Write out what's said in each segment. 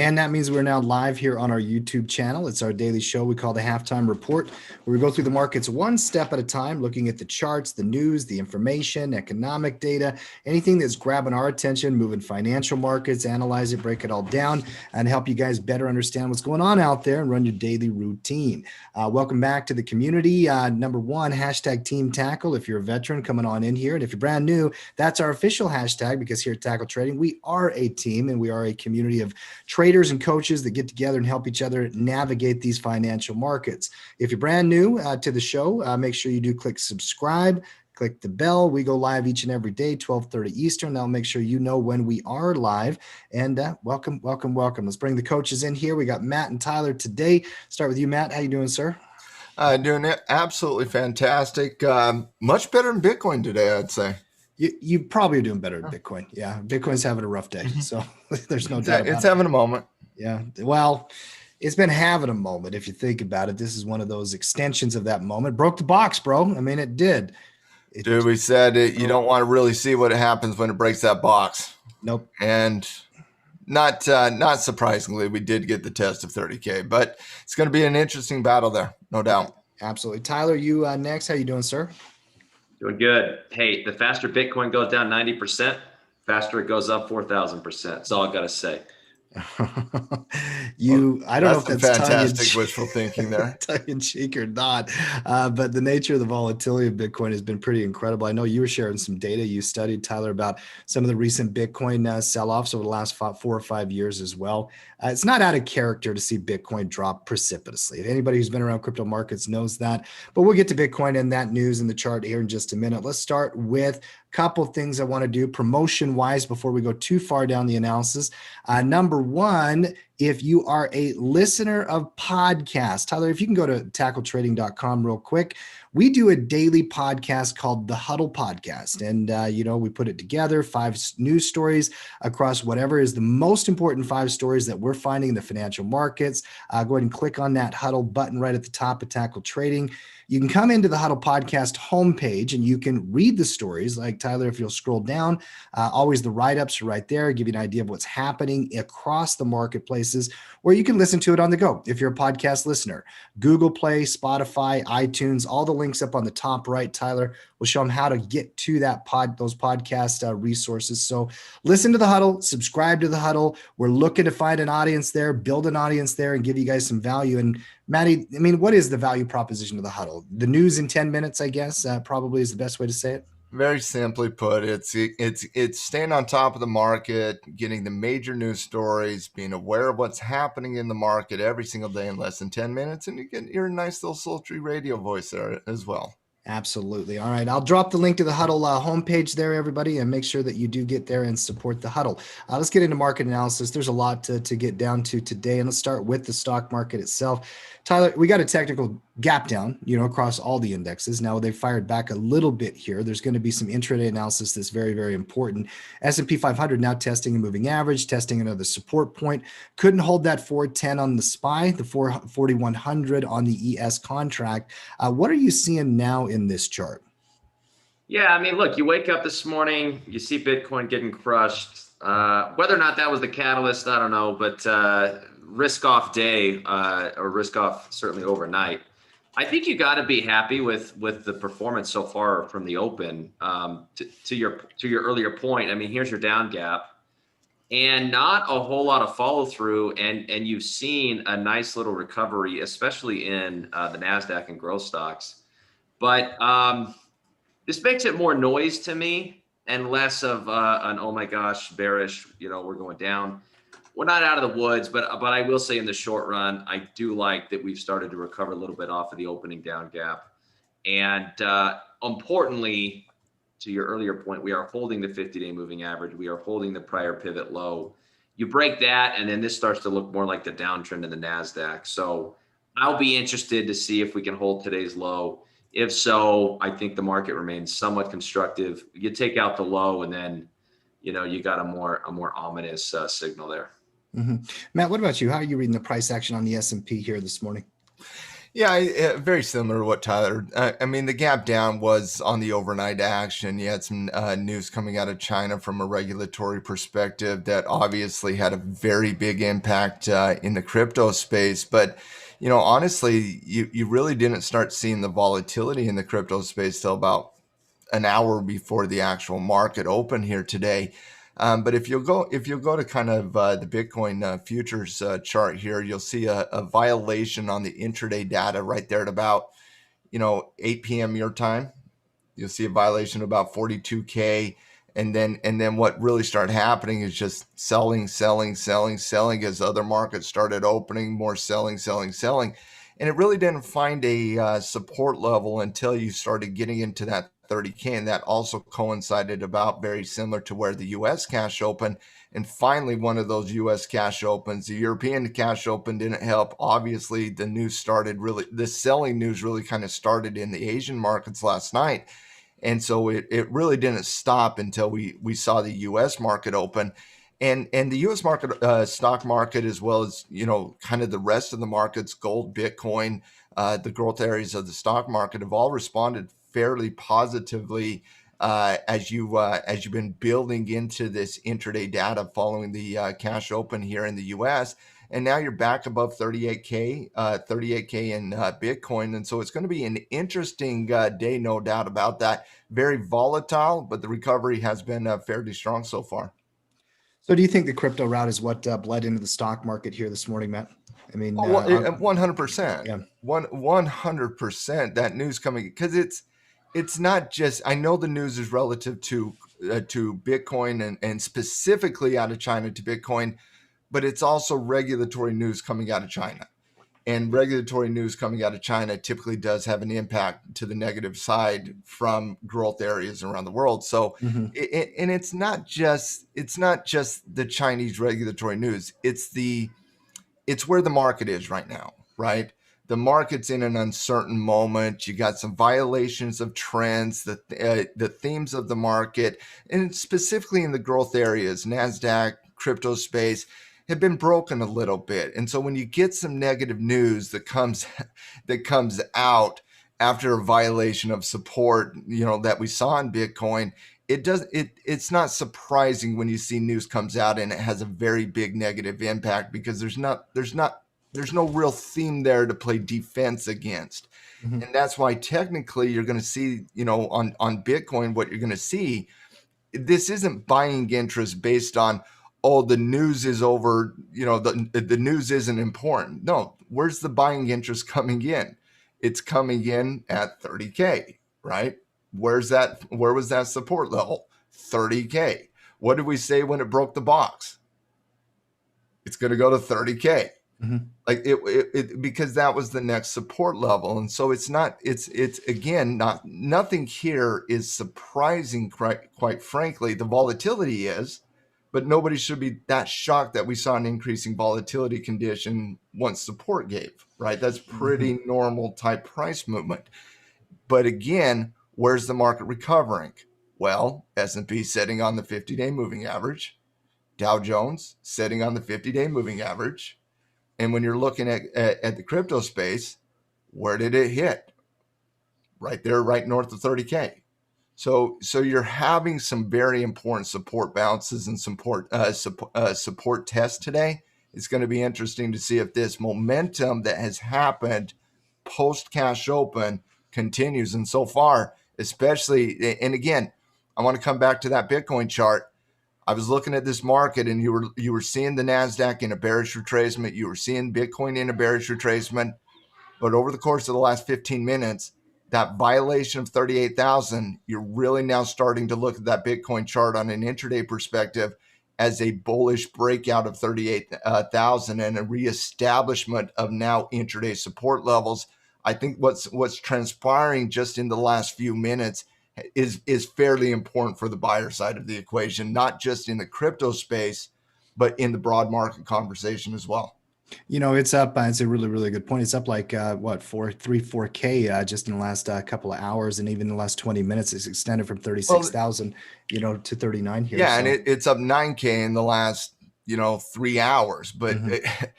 And that means we're now live here on our YouTube channel. It's our daily show we call the Halftime Report, where we go through the markets one step at a time, looking at the charts, the news, the information, economic data, anything that's grabbing our attention, moving financial markets, analyze it, break it all down, and help you guys better understand what's going on out there and run your daily routine. Welcome back to the community. Number one, hashtag Team Tackle. If you're a veteran coming on in here, and if you're brand new, that's our official hashtag, because here at Tackle Trading, we are a team and we are a community of traders and coaches that get together and help each other navigate these financial markets. If you're brand new to the show, make sure you do click subscribe, click the bell. We go live each and every day, 12:30 Eastern. That'll make sure you know when we are live. And welcome. Let's bring the coaches in here. We got Matt and Tyler today. Start with you, Matt. How you doing, sir? Doing it absolutely fantastic. Much better than Bitcoin today, I'd say. You probably are doing better than Bitcoin. Yeah, Bitcoin's having a rough day, so there's no doubt about it. It's having a moment. Yeah, well, it's been having a moment if you think about it. This is one of those extensions of that moment. Broke the box, bro. I mean, it did. Dude, we said you don't want to really see what happens when it breaks that box. Nope. And not surprisingly, we did get the test of 30K, but it's going to be an interesting battle there, no doubt. Absolutely. Tyler, you next. How you doing, sir? Doing good. Hey, the faster Bitcoin goes down 90%, faster it goes up 4,000%. That's all I got to say. I don't know if that's fantastic wishful thinking there. Tongue in cheek or not, but the nature of the volatility of Bitcoin has been pretty incredible. I know you were sharing some data you studied, Tyler, about some of the recent Bitcoin sell-offs over the last 4 or 5 years as well. It's not out of character to see Bitcoin drop precipitously. Anybody who's been around crypto markets knows that, but we'll get to Bitcoin and that news and the chart here in just a minute. Let's start with a couple of things I want to do promotion wise before we go too far down the analysis. Number one, if you are a listener of podcasts, Tyler, if you can go to tackletrading.com real quick, we do a daily podcast called the Huddle Podcast. And, we put it together, 5 news stories across whatever is the most important 5 stories that we're finding in the financial markets. Go ahead and click on that Huddle button right at the top of Tackle Trading. You can come into the Huddle Podcast homepage and you can read the stories. Like Tyler, if you'll scroll down, always the write-ups are right there, give you an idea of what's happening across the marketplaces, or you can listen to it on the go if you're a podcast listener. Google Play, Spotify, iTunes, all the links up on the top right. Tyler will show them how to get to those podcast resources. So listen to the Huddle, subscribe to the Huddle. We're looking to find an audience there, build an audience there, and give you guys some value. And Maddie, I mean, what is the value proposition of the Huddle? The news in 10 minutes, I guess, probably is the best way to say it. Very simply put, it's staying on top of the market, getting the major news stories, being aware of what's happening in the market every single day in less than 10 minutes, and you get your nice little sultry radio voice there as well. Absolutely. All right. I'll drop the link to the Huddle homepage there, everybody, and make sure that you do get there and support the Huddle. Let's get into market analysis. There's a lot to get down to today, and let's start with the stock market itself. Tyler, we got a technical gap down, across all the indexes. Now they've fired back a little bit here. There's going to be some intraday analysis that's very, very important. S&P 500 now testing a moving average, testing another support point. Couldn't hold that 410 on the SPY, the 4100 on the ES contract. What are you seeing now in this chart? Yeah, I mean, look, you wake up this morning, you see Bitcoin getting crushed. Whether or not that was the catalyst, I don't know, but risk off day or risk off certainly overnight. I think you got to be happy with the performance so far from the open. To your earlier point, I mean, here's your down gap, and not a whole lot of follow through, and you've seen a nice little recovery, especially in the NASDAQ and growth stocks. But this makes it more noise to me and less of an oh my gosh bearish. We're going down. We're not out of the woods, but I will say in the short run, I do like that we've started to recover a little bit off of the opening down gap. And importantly, to your earlier point, we are holding the 50-day moving average. We are holding the prior pivot low. You break that, and then this starts to look more like the downtrend in the NASDAQ. So I'll be interested to see if we can hold today's low. If so, I think the market remains somewhat constructive. You take out the low, and then you got a more ominous signal there. Mm-hmm. Matt, what about you? How are you reading the price action on the S&P here this morning? Yeah, very similar to what Tyler. I mean, the gap down was on the overnight action. You had some news coming out of China from a regulatory perspective that obviously had a very big impact in the crypto space. But honestly, you really didn't start seeing the volatility in the crypto space till about an hour before the actual market open here today. But if you'll go to kind of the Bitcoin futures chart here, you'll see a violation on the intraday data right there at about 8 p.m. your time. You'll see a violation of about 42K. And then what really started happening is just selling, selling, selling, selling as other markets started opening, more selling, selling, selling. And it really didn't find a support level until you started getting into that 30K. And that also coincided about very similar to where the US cash opened. And finally, one of those US cash opens, the European cash open didn't help. Obviously, the selling news really kind of started in the Asian markets last night. And so it really didn't stop until we saw the U.S. market open, and the U.S. market, stock market, as well as kind of the rest of the markets, gold, Bitcoin, the growth areas of the stock market have all responded fairly positively as you've been building into this intraday data following the cash open here in the U.S. And now you're back above 38K, 38K in Bitcoin. And so it's going to be an interesting day, no doubt about that. Very volatile, but the recovery has been fairly strong so far. So do you think the crypto route is what bled into the stock market here this morning, Matt? I mean, 100%, yeah. 100% that news coming, because it's not just, I know the news is relative to Bitcoin and specifically out of China to Bitcoin, but it's also regulatory news coming out of China. And regulatory news coming out of China typically does have an impact to the negative side from growth areas around the world. So, Mhm. and it's not just the Chinese regulatory news. It's where the market is right now, right? The market's in an uncertain moment. You got some violations of trends, the themes of the market, and specifically in the growth areas, NASDAQ, crypto space, have been broken a little bit. And so when you get some negative news that comes out after a violation of support, that we saw in Bitcoin, it's not surprising when you see news comes out and it has a very big negative impact, because there's no real theme there to play defense against. Mhm. And that's why technically you're going to see, on Bitcoin, what you're going to see, this isn't buying interest based on, oh, the news is over, the news isn't important. No, where's the buying interest coming in? It's coming in at 30K, right? Where was that support level? 30K. What did we say when it broke the box? It's going to go to 30K. Mhm. Like it because that was the next support level. And so it's again, nothing here is surprising, quite frankly. The volatility is, but nobody should be that shocked that we saw an increasing volatility condition once support gave, right? That's pretty Mhm. normal type price movement. But again, where's the market recovering? Well, S&P sitting on the 50-day moving average, Dow Jones sitting on the 50-day moving average. And when you're looking at the crypto space, where did it hit? Right there, right north of 30K. So you're having some very important support bounces and support tests today. It's going to be interesting to see if this momentum that has happened post cash open continues. And so far, especially, and again, I want to come back to that Bitcoin chart. I was looking at this market, and you were seeing the NASDAQ in a bearish retracement. You were seeing Bitcoin in a bearish retracement. But over the course of the last 15 minutes, that violation of 38,000, you're really now starting to look at that Bitcoin chart on an intraday perspective as a bullish breakout of 38,000 and a reestablishment of now intraday support levels. I think what's transpiring just in the last few minutes is fairly important for the buyer side of the equation, not just in the crypto space, but in the broad market conversation as well. It's up. It's a really, really good point. It's up like what, 4K just in the last couple of hours, and even in the last 20 minutes, it's extended from Well, 36,000, to 39 here. yeah, So and it's up 9K in the last 3 hours. But Mhm.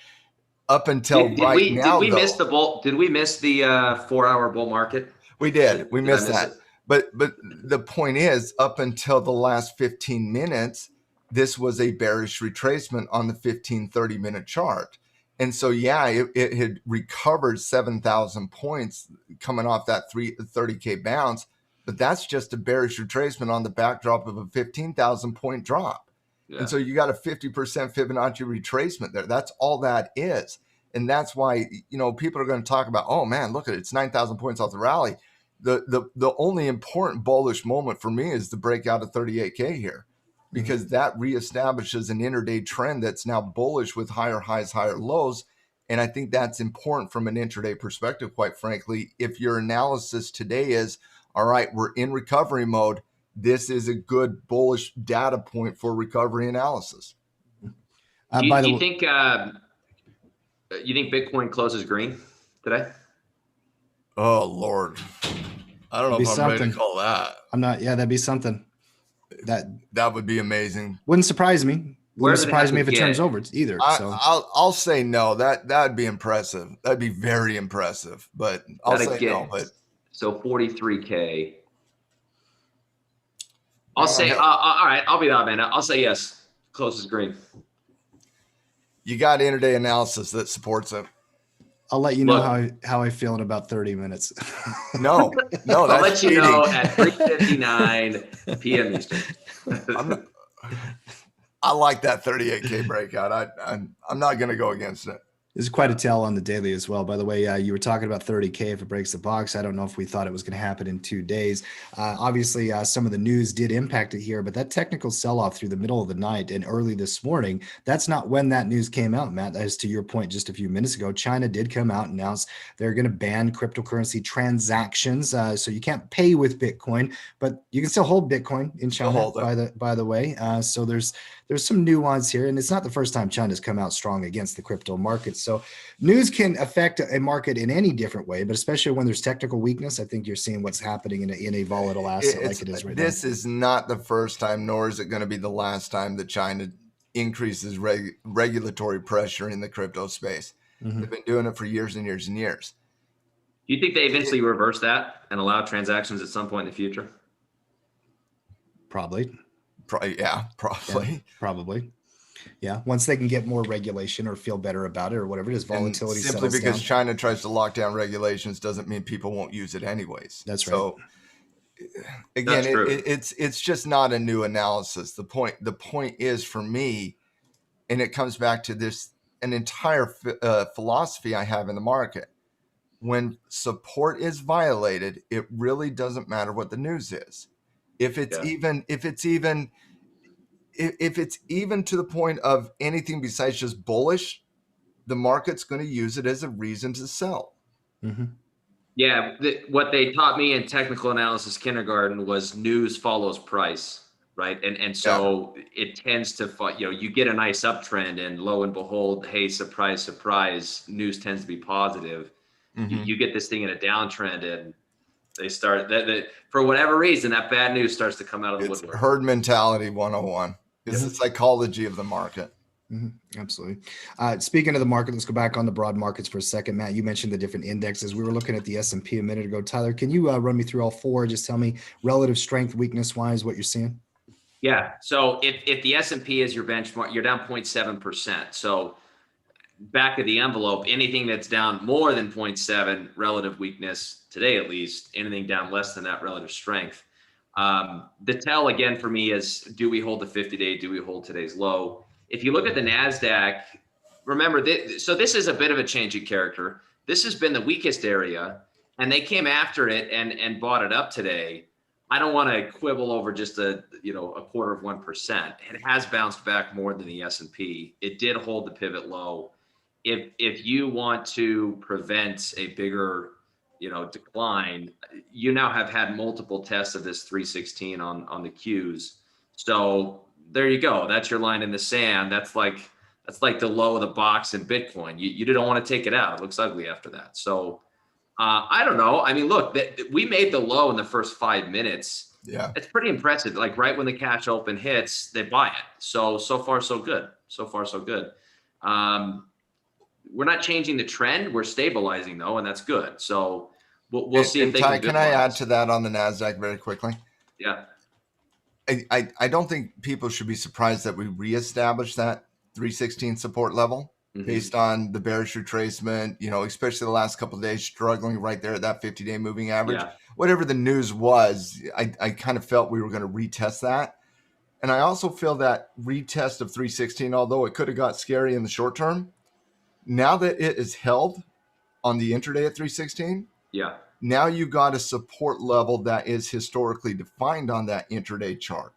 up until Did right we now, miss though. the bull? Did we miss the 4-hour bull market? We did. We Did I missed miss that. it? But the point is, up until the last 15 minutes, this was a bearish retracement on the 15-30-minute chart. And so, yeah, it had recovered 7,000 points coming off that 30K bounce. But that's just a bearish retracement on the backdrop of a 15,000 point drop. Yeah. And so you got a 50% Fibonacci retracement there. That's all that is. And that's why, people are going to talk about, oh man, look at it, it's 9,000 points off the rally. The only important bullish moment for me is the breakout of 38K here, because that reestablishes an intraday trend that's now bullish with higher highs, higher lows. And I think that's important from an intraday perspective, quite frankly. If your analysis today is, all right, we're in recovery mode, this is a good bullish data point for recovery analysis. Do you think Bitcoin closes green today? Oh, Lord. I don't know if I'm ready to call that. I'm not. Yeah, that'd be something. That would be amazing. Wouldn't surprise me. Wouldn't surprise me if it turns over either. I'll say no. That'd be impressive. That'd be very impressive. But I'll say no. But so 43K. I'll say all right. I'll be the odd man. I'll say yes. Closes green. You got intraday analysis that supports it. I'll let you know how I feel in about 30 minutes. No, I'll let you know at 3:59 p.m. Eastern. I like that 38K breakout. I'm not going to go against it. There's quite a tell on the daily as well. By the way, you were talking about 30K if it breaks the box. I don't know if we thought it was going to happen in 2 days. Obviously, some of the news did impact it here, but that technical sell-off through the middle of the night and early this morning, that's not when that news came out, Matt. As to your point just a few minutes ago, China did come out and announce they're going to ban cryptocurrency transactions. So you can't pay with Bitcoin, but you can still hold Bitcoin in China, by the way. So there's some nuance here, and it's not the first time China's come out strong against the crypto market. So news can affect a market in any different way, but especially when there's technical weakness, I think you're seeing what's happening in a volatile asset like it is right now. This is not the first time, nor is it going to be the last time that China increases regulatory pressure in the crypto space. They've been doing it for years and years and years. Do you think they eventually reverse that and allow transactions at some point in the future? Probably. Yeah, probably. Probably. Yeah, once they can get more regulation or feel better about it or whatever it is, volatility simply settles because down. China tries to lock down regulations doesn't mean people won't use it anyways. That's right. So again, it's just not a new analysis. The point is for me, and it comes back to an entire philosophy I have in the market. When support is violated, it really doesn't matter what the news is. If it's even to the point of anything besides just bullish, the market's going to use it as a reason to sell. Yeah, what they taught me in technical analysis kindergarten was news follows price, right? And so it tends to, you get a nice uptrend, and lo and behold, hey, surprise, surprise, news tends to be positive. You get this thing in a downtrend, and they start for whatever reason, that bad news starts to come out of the woodwork. Herd mentality 101. It's the psychology of the market. Absolutely. Speaking of the market, let's go back on the broad markets for a second. Matt, you mentioned the different indexes. We were looking at the S&P a minute ago. Tyler, can you run me through all four? Just tell me relative strength, weakness wise, what you're seeing. Yeah. So if the S&P is your benchmark, you're down 0.7%. So back of the envelope, anything that's down more than 0.7 relative weakness today, at least, anything down less than that relative strength. The tell again for me is, do we hold the 50-day? Do we hold today's low? If you look at the NASDAQ, remember, so this is a bit of a changing character. This has been the weakest area, and they came after it and bought it up today. I don't want to quibble over just a 0.25%. It has bounced back more than the S&P. It did hold the pivot low. If you want to prevent a bigger decline, you now have had multiple tests of this 316 on the Qs. So there you go. That's your line in the sand. That's like the low of the box in Bitcoin. You don't want to take it out. It looks ugly after that. So I don't know. I mean, look, we made the low in the first 5 minutes. Yeah, it's pretty impressive. Like right when the cash open hits, they buy it. So far so good. So far so good. we're not changing the trend. We're stabilizing though, and that's good. So we'll see if And they Ty, can can I add visualize. to that on the NASDAQ very quickly? Yeah. I don't think people should be surprised that we reestablished that 316 support level based on the bearish retracement, especially the last couple of days, struggling right there at that 50-day moving average. Yeah. Whatever the news was, I kind of felt we were going to retest that. And I also feel that retest of 316, although it could have got scary in the short term, now that it is held on the intraday at 316, Yeah. now you got a support level that is historically defined on that intraday chart.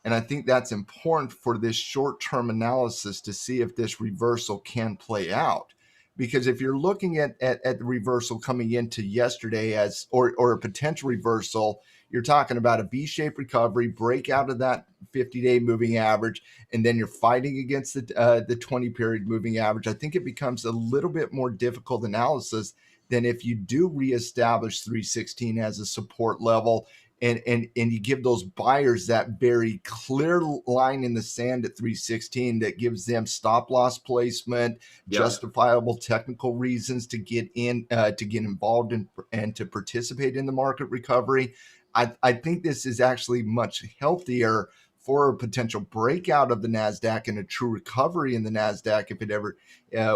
And I think that's important for this short-term analysis to see if this reversal can play out. Because if you're looking at the reversal coming into yesterday or a potential reversal, you're talking about a V-shaped recovery, break out of that 50-day moving average, and then you're fighting against the 20-period moving average. I think it becomes a little bit more difficult analysis than if you do reestablish 316 as a support level and you give those buyers that very clear line in the sand at 316 that gives them stop loss placement, justifiable technical reasons to get in, to get involved in and to participate in the market recovery. I think this is actually much healthier for a potential breakout of the NASDAQ and a true recovery in the NASDAQ if it ever,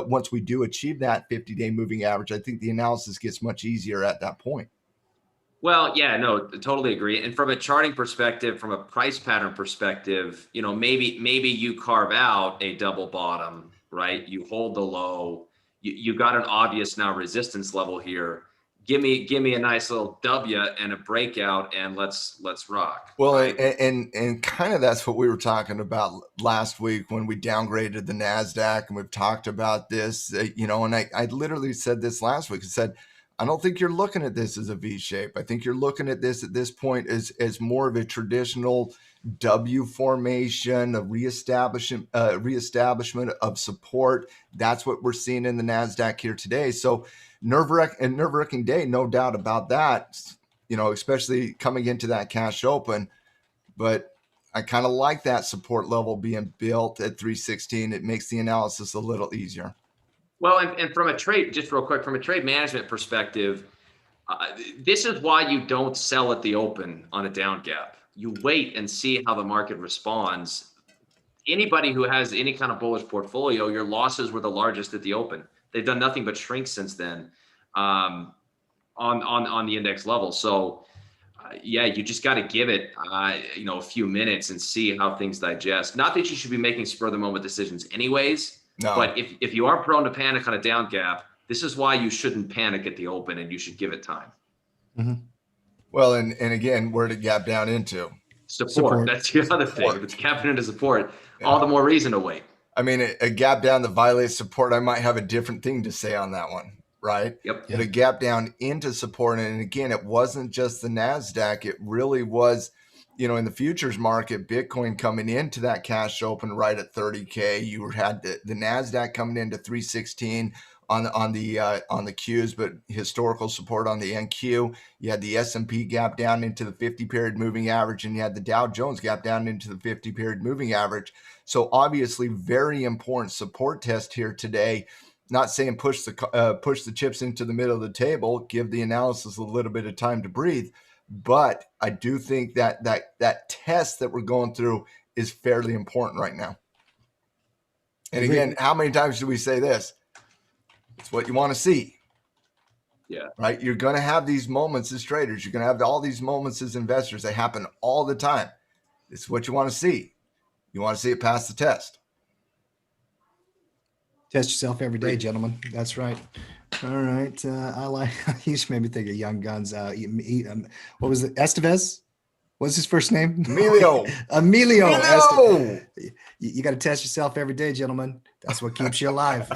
once we do achieve that 50-day moving average. I think the analysis gets much easier at that point. Well, yeah, no, totally agree. And from a charting perspective, from a price pattern perspective, maybe you carve out a double bottom, right? You hold the low. You got an obvious now resistance level here. Give me a nice little W and a breakout, and let's rock. Well, right? and kind of that's what we were talking about last week when we downgraded the NASDAQ, and we've talked about this, and I literally said this last week. I said, I don't think you're looking at this as a V shape. I think you're looking at this at this point as more of a traditional W formation, a reestablishment of support. That's what we're seeing in the NASDAQ here today. So nerve-wracking day, no doubt about that. Especially coming into that cash open. But I kind of like that support level being built at 316. It makes the analysis a little easier. Well, and from a trade, just real quick, from a trade management perspective, this is why you don't sell at the open on a down gap. You wait and see how the market responds. Anybody who has any kind of bullish portfolio, your losses were the largest at the open. They've done nothing but shrink since then on the index level. So, yeah, you just got to give it, a few minutes and see how things digest. Not that you should be making spur of the moment decisions anyways. No. But if you are prone to panic on a down gap, this is why you shouldn't panic at the open and you should give it time. Mm-hmm. Well, and again, where did gap down into? Support. That's the other thing. If it's gapping into support, all the more reason to wait. I mean, a gap down that violates support, I might have a different thing to say on that one, right? Yep. But a gap down into support, and again, it wasn't just the NASDAQ. It really was, in the futures market, Bitcoin coming into that cash open right at 30K. You had the NASDAQ coming into 316 on the Qs, but historical support on the NQ. You had the S&P gap down into the 50-period moving average, and you had the Dow Jones gap down into the 50-period moving average. So obviously, very important support test here today. Not saying push the chips into the middle of the table, give the analysis a little bit of time to breathe. But I do think that test that we're going through is fairly important right now. And again, how many times do we say this? It's what you want to see. Yeah. Right? You're going to have these moments as traders. You're going to have all these moments as investors. They happen all the time. It's what you want to see. You want to see it pass the test. Test yourself every day, gentlemen. That's right. All right. I like, you just made me think of Young Guns. What was it? Estevez? What's his first name? Emilio. Emilio. You got to test yourself every day, gentlemen. That's what keeps you alive.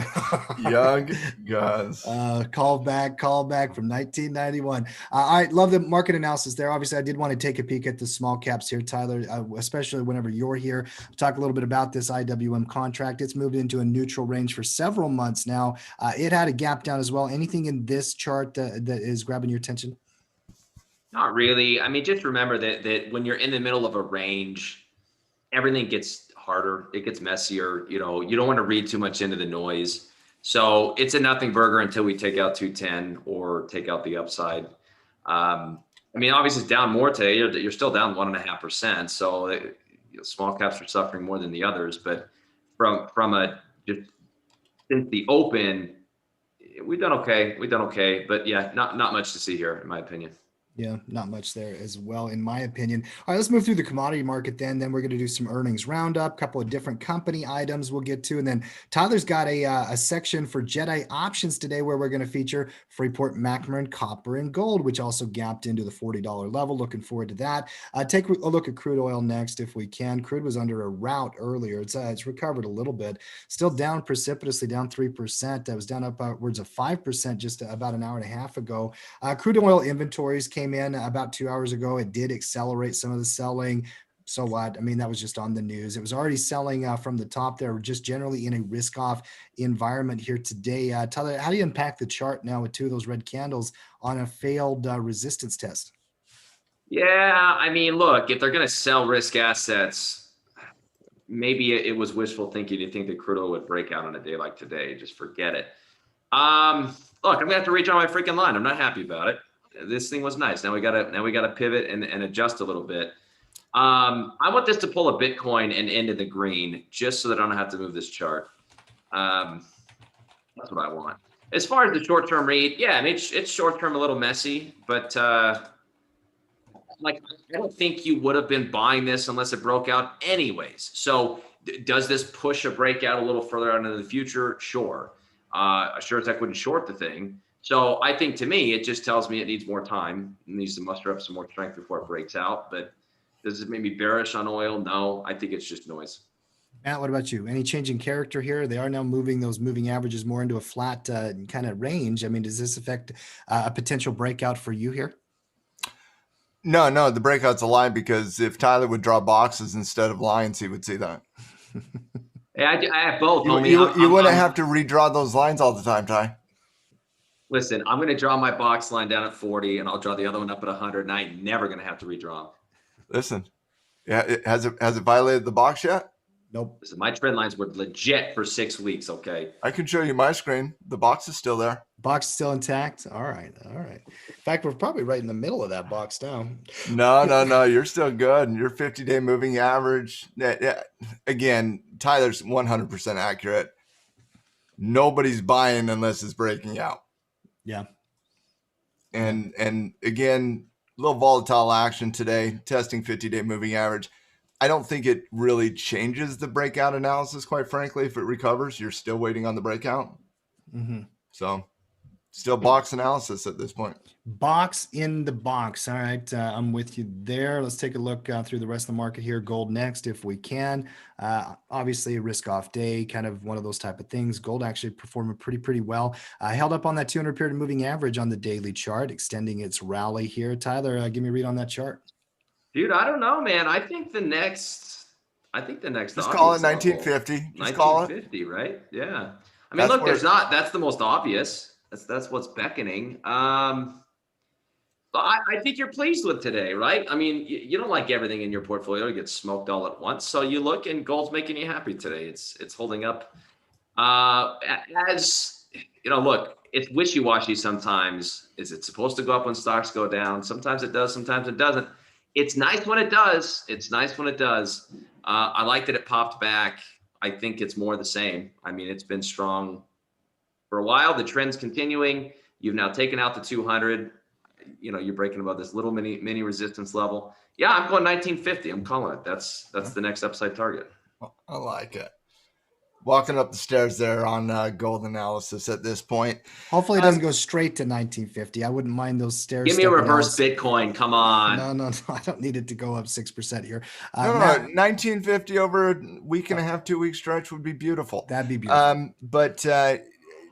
Young Guns. Call back from 1991. I love the market analysis there. Obviously, I did want to take a peek at the small caps here, Tyler, especially whenever you're here. Talk a little bit about this IWM contract. It's moved into a neutral range for several months now. It had a gap down as well. Anything in this chart that is grabbing your attention? Not really. I mean, just remember that when you're in the middle of a range, everything gets harder. It gets messier. You don't want to read too much into the noise. So it's a nothing burger until we take out 210 or take out the upside. I mean, obviously it's down more today. You're still down 1.5%. So small caps are suffering more than the others. But from a just since the open, we've done okay. We've done okay. But yeah, not much to see here, in my opinion. Yeah, not much there as well, in my opinion. All right, let's move through the commodity market then. Then we're going to do some earnings roundup, couple of different company items we'll get to. And then Tyler's got a section for Jedi Options today where we're going to feature Freeport McMoran Copper and Gold, which also gapped into the $40 level. Looking forward to that. Take a look at crude oil next if we can. Crude was under a rout earlier. It's recovered a little bit. Still down precipitously, down 3%. That was down upwards of 5% just about an hour and a half ago. Crude oil inventories came in about 2 hours ago. It did accelerate some of the selling. So what? I mean, that was just on the news. It was already selling from the top there, just generally in a risk-off environment here today. Tyler, how do you unpack the chart now with two of those red candles on a failed resistance test? Yeah, I mean, look, if they're going to sell risk assets, maybe it was wishful thinking to think that crude oil would break out on a day like today. Just forget it. Look, I'm gonna have to reach on my freaking line. I'm not happy about it. This thing was nice. Now we gotta pivot and adjust a little bit. I want this to pull a Bitcoin and into the green just so that I don't have to move this chart. That's what I want. As far as the short-term read, yeah, I mean it's short-term a little messy, but like I don't think you would have been buying this unless it broke out anyways. So does this push a breakout a little further out into the future? Sure. Sure as heck wouldn't short the thing. So I think to me, it just tells me it needs more time. It needs to muster up some more strength before it breaks out. But does it make me bearish on oil? No, I think it's just noise. Matt, what about you? Any change in character here? They are now moving those moving averages more into a flat kind of range. I mean, does this affect a potential breakout for you here? No, the breakout's a lie because if Tyler would draw boxes instead of lines, he would see that. Yeah, I have both. You wouldn't have to redraw those lines all the time, Ty. Listen, I'm going to draw my box line down at 40, and I'll draw the other one up at 100, and I ain't never going to have to redraw them. Listen, yeah, has it violated the box yet? Nope. Listen, my trend lines were legit for 6 weeks. Okay. I can show you my screen. The box is still there. Box still intact. All right. In fact, we're probably right in the middle of that box now. No. You're still good. Your 50-day moving average. Again, Tyler's 100% accurate. Nobody's buying unless it's breaking out. Yeah. And again, a little volatile action today, testing 50-day moving average. I don't think it really changes the breakout analysis, quite frankly. If it recovers, you're still waiting on the breakout. Mm-hmm. So still box analysis at this point. Box in the box. All right. I'm with you there. Let's take a look through the rest of the market here. Gold next, if we can. Obviously a risk off day, kind of one of those type of things. Gold actually performing pretty well. Held up on that 200 period moving average on the daily chart, extending its rally here. Tyler, give me a read on that chart. Dude, I don't know, man. I think the next just call it 1950. Just call it 1950, right? Yeah. I mean, look, that's the most obvious. That's what's beckoning. I think you're pleased with today, right? I mean, you don't like everything in your portfolio to get smoked all at once. So you look and gold's making you happy today. It's holding up. As you know, look, it's wishy-washy sometimes. Is it supposed to go up when stocks go down? Sometimes it does, sometimes it doesn't. It's nice when it does. I like that it popped back. I think it's more the same. I mean, it's been strong for a while. The trend's continuing. You've now taken out the 200. You know, you're breaking above this little mini resistance level. Yeah, I'm going 1950. I'm calling it. That's the next upside target. I like it. Walking up the stairs there on gold analysis at this point. Hopefully it doesn't go straight to 1950. I wouldn't mind those stairs. Give me a reverse Bitcoin. Come on. No. I don't need it to go up 6% here. No, 1950 over a week and a half, 2 week stretch would be beautiful. That'd be beautiful.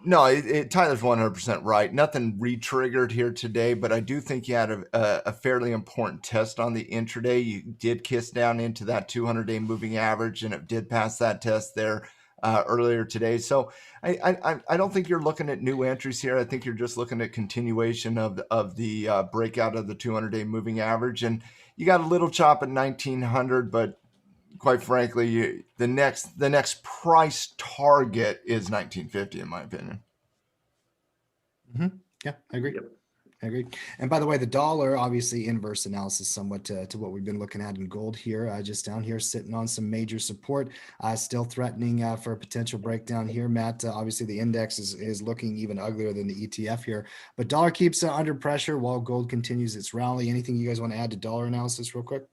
No, Tyler's 100% right. Nothing re-triggered here today, but I do think you had a fairly important test on the intraday. You did kiss down into that 200-day moving average, and it did pass that test there earlier today. So I don't think you're looking at new entries here. I think you're just looking at continuation of the breakout of the 200-day moving average. And you got a little chop at 1900, but quite frankly, the next price target is 1950, in my opinion. Mm-hmm. Yeah, I agree. Yep. I agree. And by the way, the dollar, obviously inverse analysis somewhat to what we've been looking at in gold here, just down here sitting on some major support, still threatening for a potential breakdown here. Matt, obviously the index is looking even uglier than the ETF here, but dollar keeps under pressure while gold continues its rally. Anything you guys want to add to dollar analysis real quick?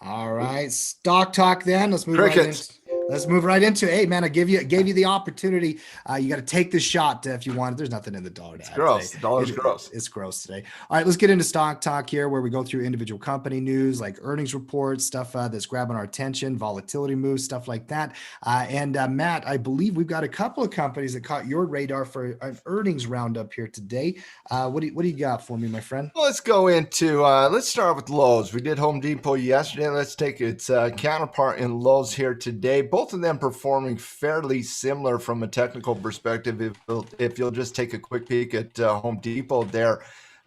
All right, stock talk then. Let's move right Crickets. into. Let's move right into it. Hey, man, I gave you the opportunity. You got to take the shot if you want. There's nothing in the dollar to It's add gross. today. The dollar's gross. It's gross today. All right, let's get into stock talk here, where we go through individual company news like earnings reports, stuff that's grabbing our attention, volatility moves, stuff like that. And Matt, I believe we've got a couple of companies that caught your radar for an earnings roundup here today. What do you got for me, my friend? Let's go into, let's start with Lowe's. We did Home Depot yesterday. Let's take its counterpart in Lowe's here today. Both of them performing fairly similar from a technical perspective. If you'll just take a quick peek at Home Depot there,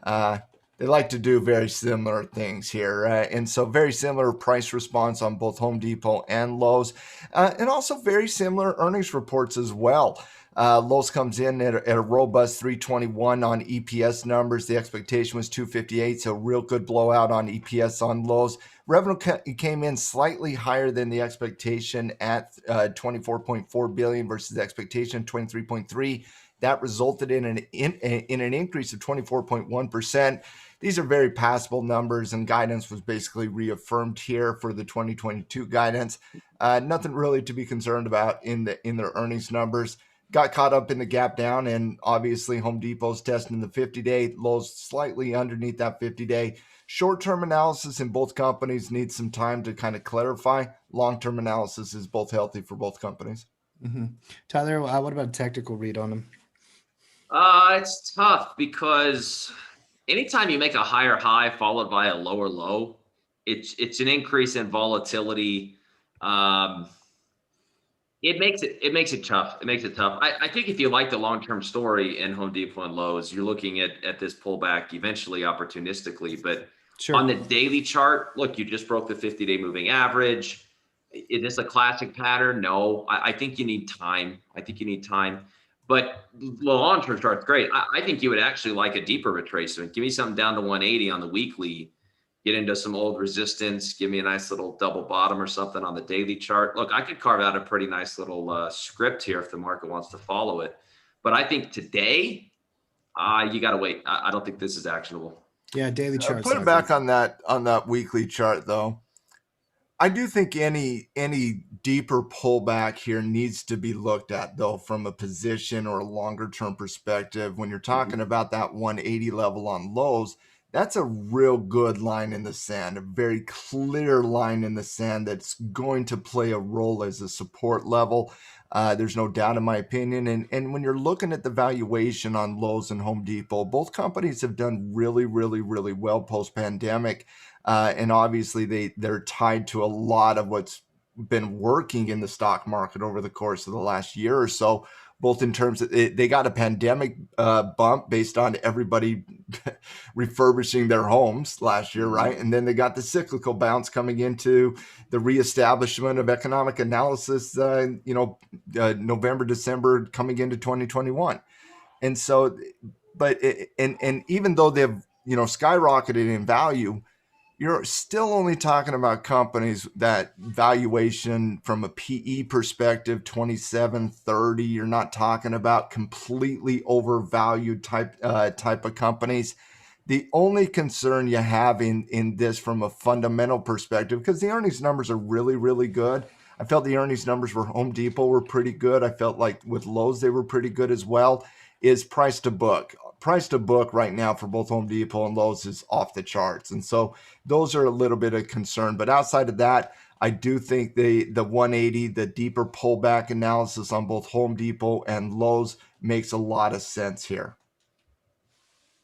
they like to do very similar things here. And so very similar price response on both Home Depot and Lowe's, and also very similar earnings reports as well. Lowe's comes in at a robust 321 on EPS numbers. The expectation was 258, so real good blowout on EPS on Lowe's. Revenue came in slightly higher than the expectation at 24.4 billion versus the expectation 23.3. That resulted in an increase of 24.1%. These are very passable numbers, and guidance was basically reaffirmed here for the 2022 guidance. Nothing really to be concerned about in their earnings numbers. Got caught up in the gap down, and obviously Home Depot's testing the 50-day. Lowe's slightly underneath that 50-day. Short-term analysis in both companies needs some time to kind of clarify. Long-term analysis is both healthy for both companies. Mm-hmm. Tyler, what about a technical read on them? It's tough because anytime you make a higher high followed by a lower low, it's an increase in volatility. It makes it tough. It makes it tough. I think if you like the long-term story in Home Depot and Lowe's, you're looking at this pullback eventually opportunistically. But Sure. on the daily chart, look, you just broke the 50-day moving average. Is this a classic pattern? No. I think you need time. But the long-term chart's great. I think you would actually like a deeper retracement. Give me something down to 180 on the weekly. Get into some old resistance, give me a nice little double bottom or something on the daily chart. Look, I could carve out a pretty nice little script here if the market wants to follow it. But I think today, you got to wait. I don't think this is actionable. Yeah, daily chart. Put it back on that weekly chart, though. I do think any deeper pullback here needs to be looked at, though, from a position or a longer term perspective. When you're talking about that 180 level on Lowe's, that's a real good line in the sand, a very clear line in the sand that's going to play a role as a support level. There's no doubt, in my opinion. And when you're looking at the valuation on Lowe's and Home Depot, both companies have done really, really, really well post-pandemic. And obviously they're tied to a lot of what's been working in the stock market over the course of the last year or so, both in terms of they got a pandemic bump based on everybody refurbishing their homes last year, right? And then they got the cyclical bounce coming into the reestablishment of economic analysis, November, December coming into 2021. And so, but even though they've, skyrocketed in value, you're still only talking about companies that valuation from a PE perspective, 27, 30. You're not talking about completely overvalued type of companies. The only concern you have in this from a fundamental perspective, because the earnings numbers are really, really good. I felt the earnings numbers for Home Depot were pretty good. I felt like with Lowe's, they were pretty good as well, is price to book. Price to book right now for both Home Depot and Lowe's is off the charts. And so those are a little bit of concern. But outside of that, I do think the 180, the deeper pullback analysis on both Home Depot and Lowe's makes a lot of sense here.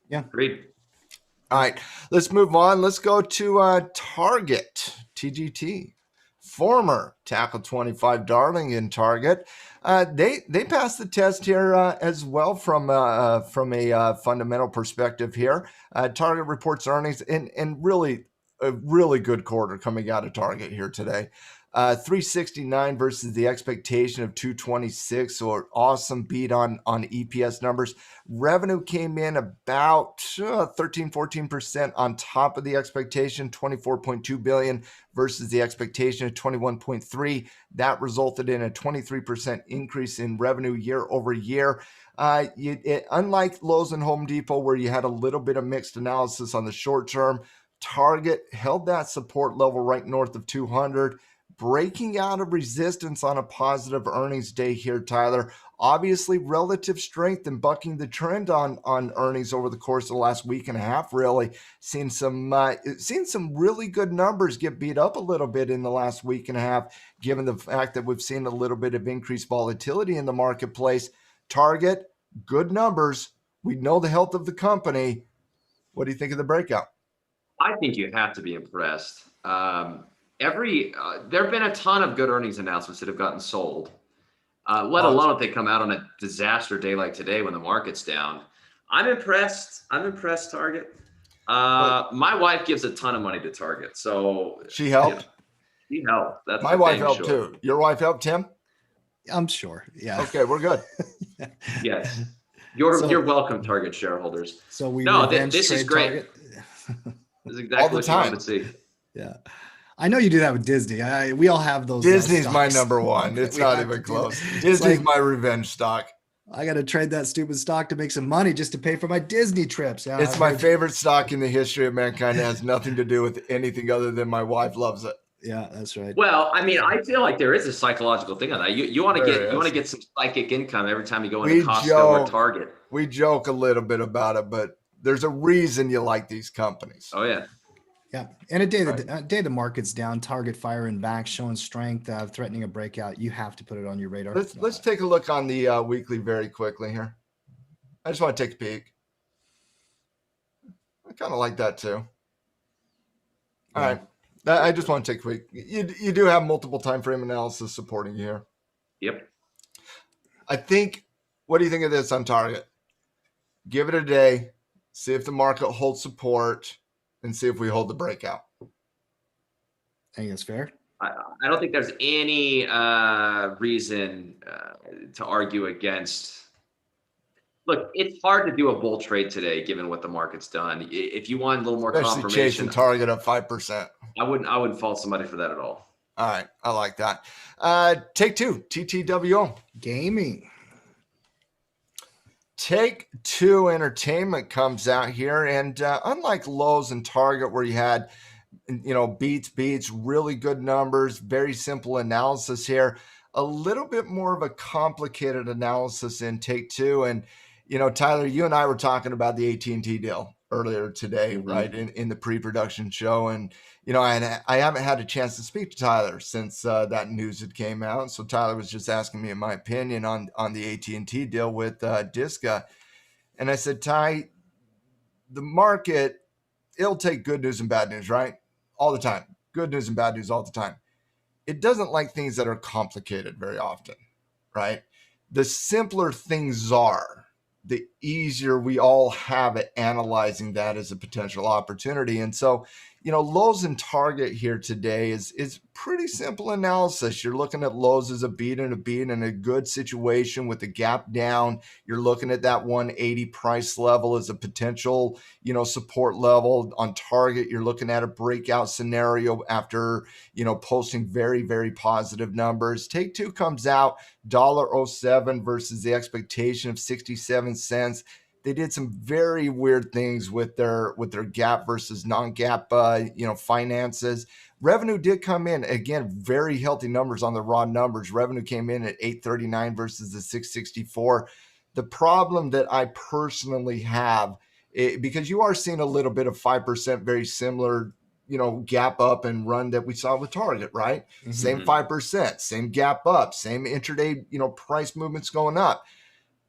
Yeah. Agreed. All right, let's move on. Let's go to Target, TGT. Former Tackle 25 darling in Target. They passed the test here as well from a fundamental perspective here. Target reports earnings and really a really good quarter coming out of Target here today. 369 versus the expectation of 226, so an awesome beat on EPS numbers. Revenue came in about 13-14% on top of the expectation, 24.2 billion versus the expectation of 21.3. That resulted in a 23% increase in revenue year over year. Unlike Lowe's and Home Depot, where you had a little bit of mixed analysis on the short term, Target held that support level right north of 200, breaking out of resistance on a positive earnings day here, Tyler. Obviously, relative strength and bucking the trend on earnings over the course of the last week and a half. Really seen some really good numbers get beat up a little bit in the last week and a half, given the fact that we've seen a little bit of increased volatility in the marketplace. Target, good numbers. We know the health of the company. What do you think of the breakout? I think you have to be impressed. There have been a ton of good earnings announcements that have gotten sold, let alone if they come out on a disaster day like today when the market's down. I'm impressed. Target. My wife gives a ton of money to Target, so she helped. She helped. That's my wife helped too. Your wife helped, Tim? I'm sure. Yeah. Okay, we're good. Yes. You're welcome, Target shareholders. So this is great. This is exactly what you wanted to see. Yeah. I know you do that with Disney. We all have those. Disney's my number one. It's not even close. Disney's my revenge stock. I got to trade that stupid stock to make some money just to pay for my Disney trips. Yeah, it's my favorite stock in the history of mankind. It has nothing to do with anything other than my wife loves it. Yeah, that's right. Well, I mean, I feel like there is a psychological thing on that. You want to get some psychic income every time you go into Costco or Target. We joke a little bit about it, but there's a reason you like these companies. Oh yeah. Yeah. And a day the market's down, Target firing back, showing strength, threatening a breakout. You have to put it on your radar. Let's take a look on the weekly very quickly here. I just want to take a peek. I kind of like that too. All right. I just want to take a quick. You do have multiple time frame analysis supporting you here. Yep. I think. What do you think of this on Target? Give it a day. See if the market holds support, and see if we hold the breakout. I think that's fair. I don't think there's any reason to argue against. Look, it's hard to do a bull trade today, given what the market's done. If you want a little more confirmation, chasing Target up 5%. I wouldn't fault somebody for that at all. All right, I like that. Take two, TTWO. Gaming. Take Two Entertainment comes out here, and unlike Lowe's and Target, where you had, beats, really good numbers, very simple analysis here, a little bit more of a complicated analysis in Take Two. And Tyler, you and I were talking about the AT&T deal earlier today, right, in the pre-production show, and I haven't had a chance to speak to Tyler since that news had came out. So Tyler was just asking me my opinion on the AT&T deal with Disca, and I said, Ty, the market, it'll take good news and bad news, right, all the time. Good news and bad news all the time. It doesn't like things that are complicated very often, right? The simpler things are, the easier we all have at analyzing that as a potential opportunity. And so, Lowe's and Target here today is pretty simple analysis. You're looking at Lowe's as a beat in a good situation with the gap down. You're looking at that 180 price level as a potential, support level. On Target, you're looking at a breakout scenario after, posting very, very positive numbers. Take Two comes out $1.07 versus the expectation of 67 cents. They did some very weird things with their GAAP versus non-GAAP, finances. Revenue did come in, again, very healthy numbers on the raw numbers. Revenue came in at 839 versus the 664. The problem that I personally have, because you are seeing a little bit of 5%, very similar, gap up and run that we saw with Target, right? Mm-hmm. Same 5%, same gap up, same intraday, price movements going up.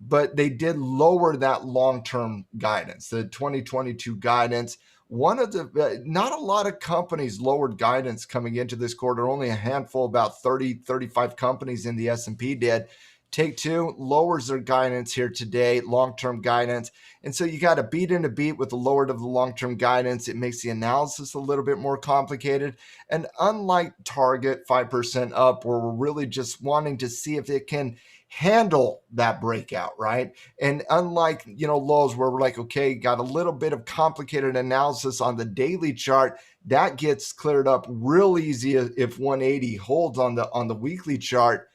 But they did lower that long-term guidance, the 2022 guidance. One of the, not a lot of companies lowered guidance coming into this quarter. Only a handful, about 30, 35 companies in the S&P did. Take-Two lowers their guidance here today, long-term guidance. And so you got to beat into beat with the lowered of the long-term guidance. It makes the analysis a little bit more complicated. And unlike Target, 5% up, where we're really just wanting to see if it can handle that breakout, right? And unlike, Lowe's, where we're like, okay, got a little bit of complicated analysis on the daily chart, that gets cleared up real easy if 180 holds on the weekly chart.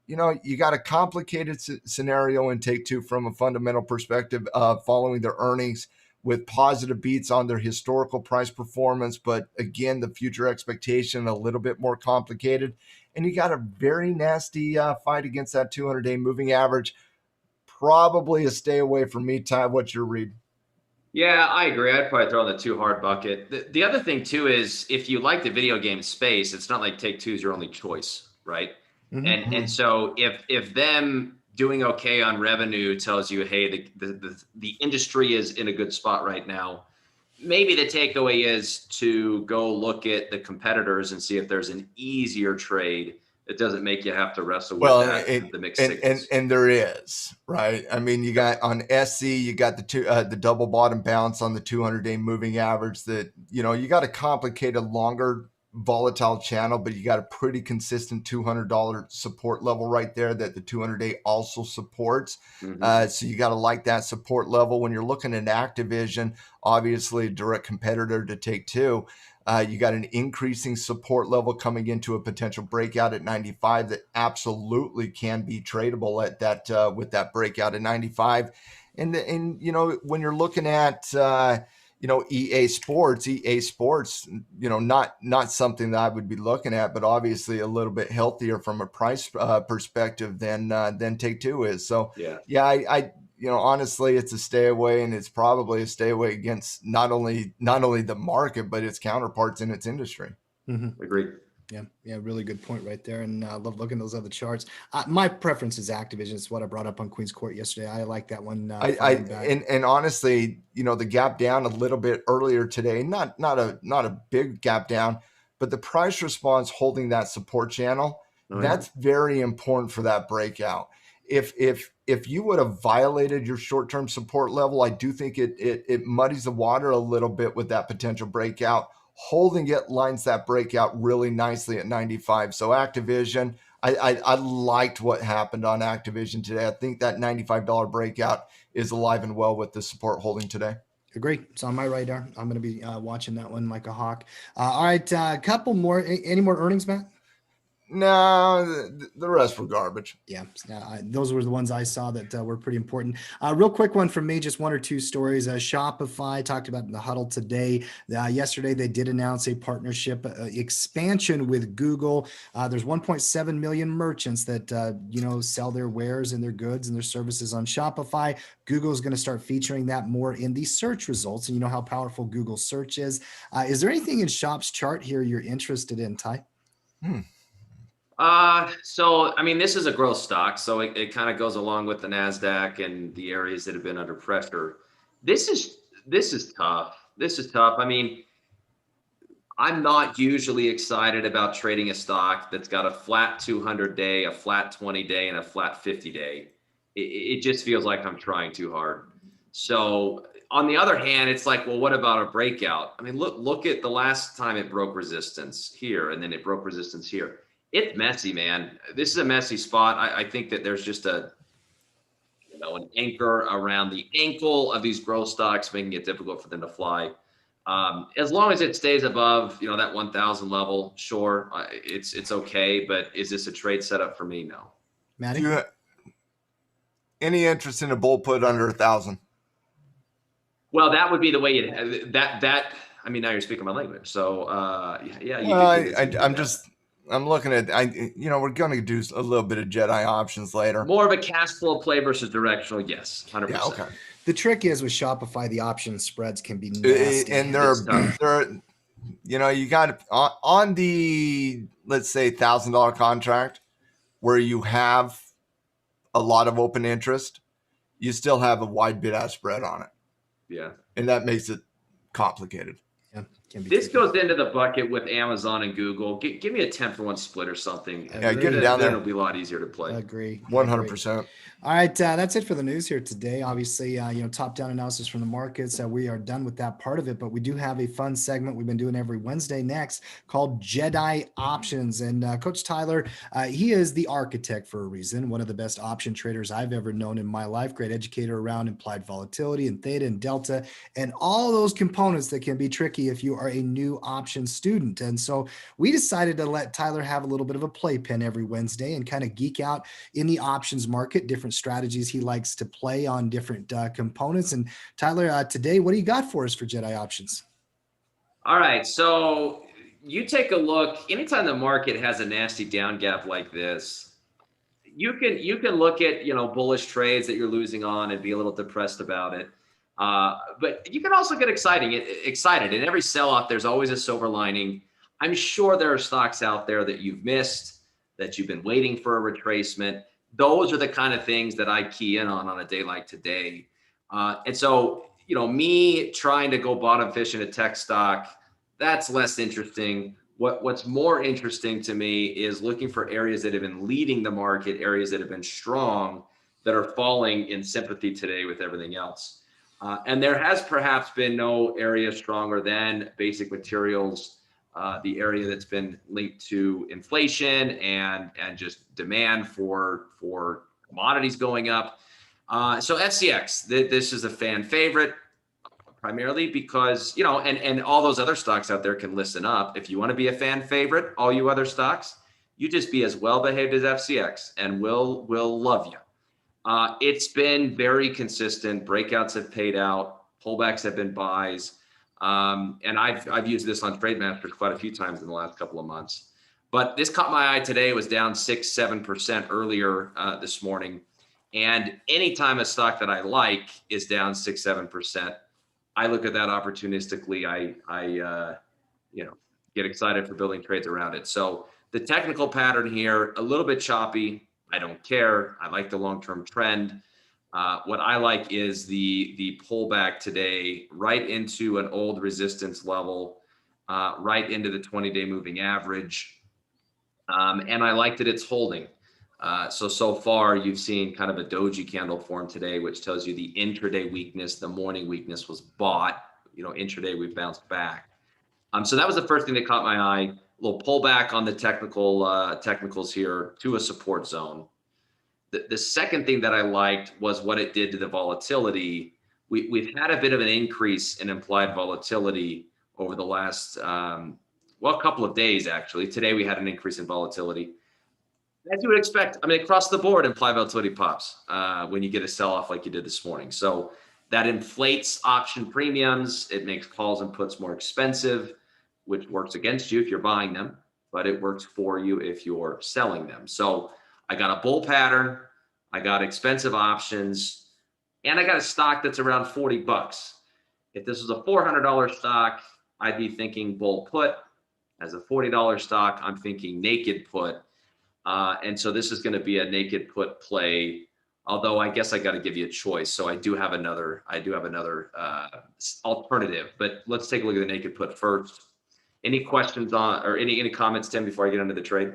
You got a complicated scenario in Take-Two from a fundamental perspective, following their earnings with positive beats on their historical price performance. But again, the future expectation a little bit more complicated. And you got a very nasty fight against that 200-day moving average. Probably a stay away from me, Ty. What's your read? Yeah, I agree. I'd probably throw in the too hard bucket. The other thing too is if you like the video game space, it's not like Take-Two is your only choice, right? Mm-hmm. And so if them doing okay on revenue tells you, hey, the industry is in a good spot right now, maybe the takeaway is to go look at the competitors and see if there's an easier trade that doesn't make you have to wrestle with the mixed signals. And there is, right? I mean, you got on SC, you got the double bottom bounce on the 200-day moving average that, you got a complicated, longer volatile channel, but you got a pretty consistent $200 support level right there that the 200-day also supports. So you got to like that support level. When you're looking at Activision, obviously a direct competitor to Take-Two, you got an increasing support level coming into a potential breakout at 95 that absolutely can be tradable at that with that breakout at 95. And when you're looking at EA Sports, not something that I would be looking at, but obviously a little bit healthier from a price perspective than Take-Two is. So yeah, I honestly, it's a stay away, and it's probably a stay away against not only the market, but its counterparts in its industry. Mm-hmm. Agreed. Yeah, really good point right there. And I love looking at those other charts. My preference is Activision. It's what I brought up on Queen's Court yesterday. I like that one. And honestly, the gap down a little bit earlier today, not a big gap down, but the price response holding that support channel, that's very important for that breakout. If you would have violated your short-term support level, I do think it muddies the water a little bit with that potential breakout. Holding it lines that breakout really nicely at 95. So Activision, I liked what happened on Activision today. I think that $95 breakout is alive and well with the support holding today. Agree. It's on my radar. I'm going to be watching that one like a hawk. All right, a couple more. Any more earnings, Matt? No, the rest were garbage. Yeah, those were the ones I saw that were pretty important. Real quick one from me, just one or two stories. Shopify talked about in the huddle today. Yesterday, they did announce a partnership expansion with Google. There's 1.7 million merchants that sell their wares and their goods and their services on Shopify. Google is going to start featuring that more in the search results, and you know how powerful Google search is. Is there anything in Shop's chart here you're interested in, Ty? So, I mean, this is a growth stock, so it kind of goes along with the NASDAQ and the areas that have been under pressure. This is tough. This is tough. I mean, I'm not usually excited about trading a stock that's got a flat 200-day, a flat 20-day, and a flat 50-day. It just feels like I'm trying too hard. So on the other hand, it's like, well, what about a breakout? I mean, look at the last time it broke resistance here, and then it broke resistance here. It's messy, man. This is a messy spot. I think that there's just an anchor around the ankle of these growth stocks, making it difficult for them to fly. As long as it stays above, that 1,000 level, sure, it's okay. But is this a trade setup for me? No. Matty? Any interest in a bull put under 1,000? Well, that would be the way that. I mean, now you're speaking my language. So yeah. I'm looking at, we're going to do a little bit of Jedi Options later. More of a cash flow play versus directional, yes, 100%. Yeah, okay. The trick is with Shopify, the option spreads can be nasty. And you got on the, let's say, $1,000 contract where you have a lot of open interest, you still have a wide bid-ask spread on it. Yeah. And that makes it complicated. Yeah. can be This tricky. goes into the bucket with Amazon and Google. Give me a 10-for-1 split or something. Yeah, get it down there. It'll be a lot easier to play. Agree. 100%. All right, that's it for the news here today. Obviously, top-down analysis from the markets. We are done with that part of it, but we do have a fun segment we've been doing every Wednesday next called Jedi Options. And Coach Tyler, he is the architect for a reason, one of the best option traders I've ever known in my life, great educator around implied volatility and theta and delta and all those components that can be tricky if you are a new option student. And so we decided to let Tyler have a little bit of a playpen every Wednesday and kind of geek out in the options market, different strategies he likes to play on different components. And Tyler, today, what do you got for us for Jedi Options? All right, so you take a look. Anytime the market has a nasty down gap like this, you can look at bullish trades that you're losing on and be a little depressed about it. But you can also get excited. In every sell-off, there's always a silver lining. I'm sure there are stocks out there that you've missed, that you've been waiting for a retracement. Those are the kind of things that I key in on a day like today. And so, me trying to go bottom fish in a tech stock, that's less interesting. What's more interesting to me is looking for areas that have been leading the market, areas that have been strong, that are falling in sympathy today with everything else. And there has perhaps been no area stronger than basic materials, the area that's been linked to inflation and just demand for commodities going up. So FCX, this is a fan favorite, primarily because, and all those other stocks out there can listen up. If you want to be a fan favorite, all you other stocks, you just be as well behaved as FCX and we'll love you. It's been very consistent. Breakouts have paid out. Pullbacks have been buys. And I've used this on TradeMaster quite a few times in the last couple of months. But this caught my eye today. It was down 6-7% earlier this morning. And anytime a stock that I like is down 6-7%, I look at that opportunistically. I get excited for building trades around it. So the technical pattern here, a little bit choppy. I don't care. I like the long-term trend. What I like is the pullback today right into an old resistance level, right into the 20-day moving average. And I like that it's holding. So far you've seen kind of a doji candle form today, which tells you the intraday weakness, the morning weakness was bought. Intraday we've bounced back. So that was the first thing that caught my eye. A little pullback on the technicals here to a support zone. The second thing that I liked was what it did to the volatility. We've had a bit of an increase in implied volatility over the last, couple of days, actually. Today we had an increase in volatility. As you would expect, across the board, implied volatility pops when you get a sell-off like you did this morning. So that inflates option premiums. It makes calls and puts more expensive, which works against you if you're buying them, but it works for you if you're selling them. So I got a bull pattern, I got expensive options, and I got a stock that's around 40 bucks. If this was a $400 stock, I'd be thinking bull put. As a $40 stock, I'm thinking naked put. And so this is going to be a naked put play, although I guess I got to give you a choice. So I do have another alternative, but let's take a look at the naked put first. Any questions on, or any comments, Tim, before I get into the trade?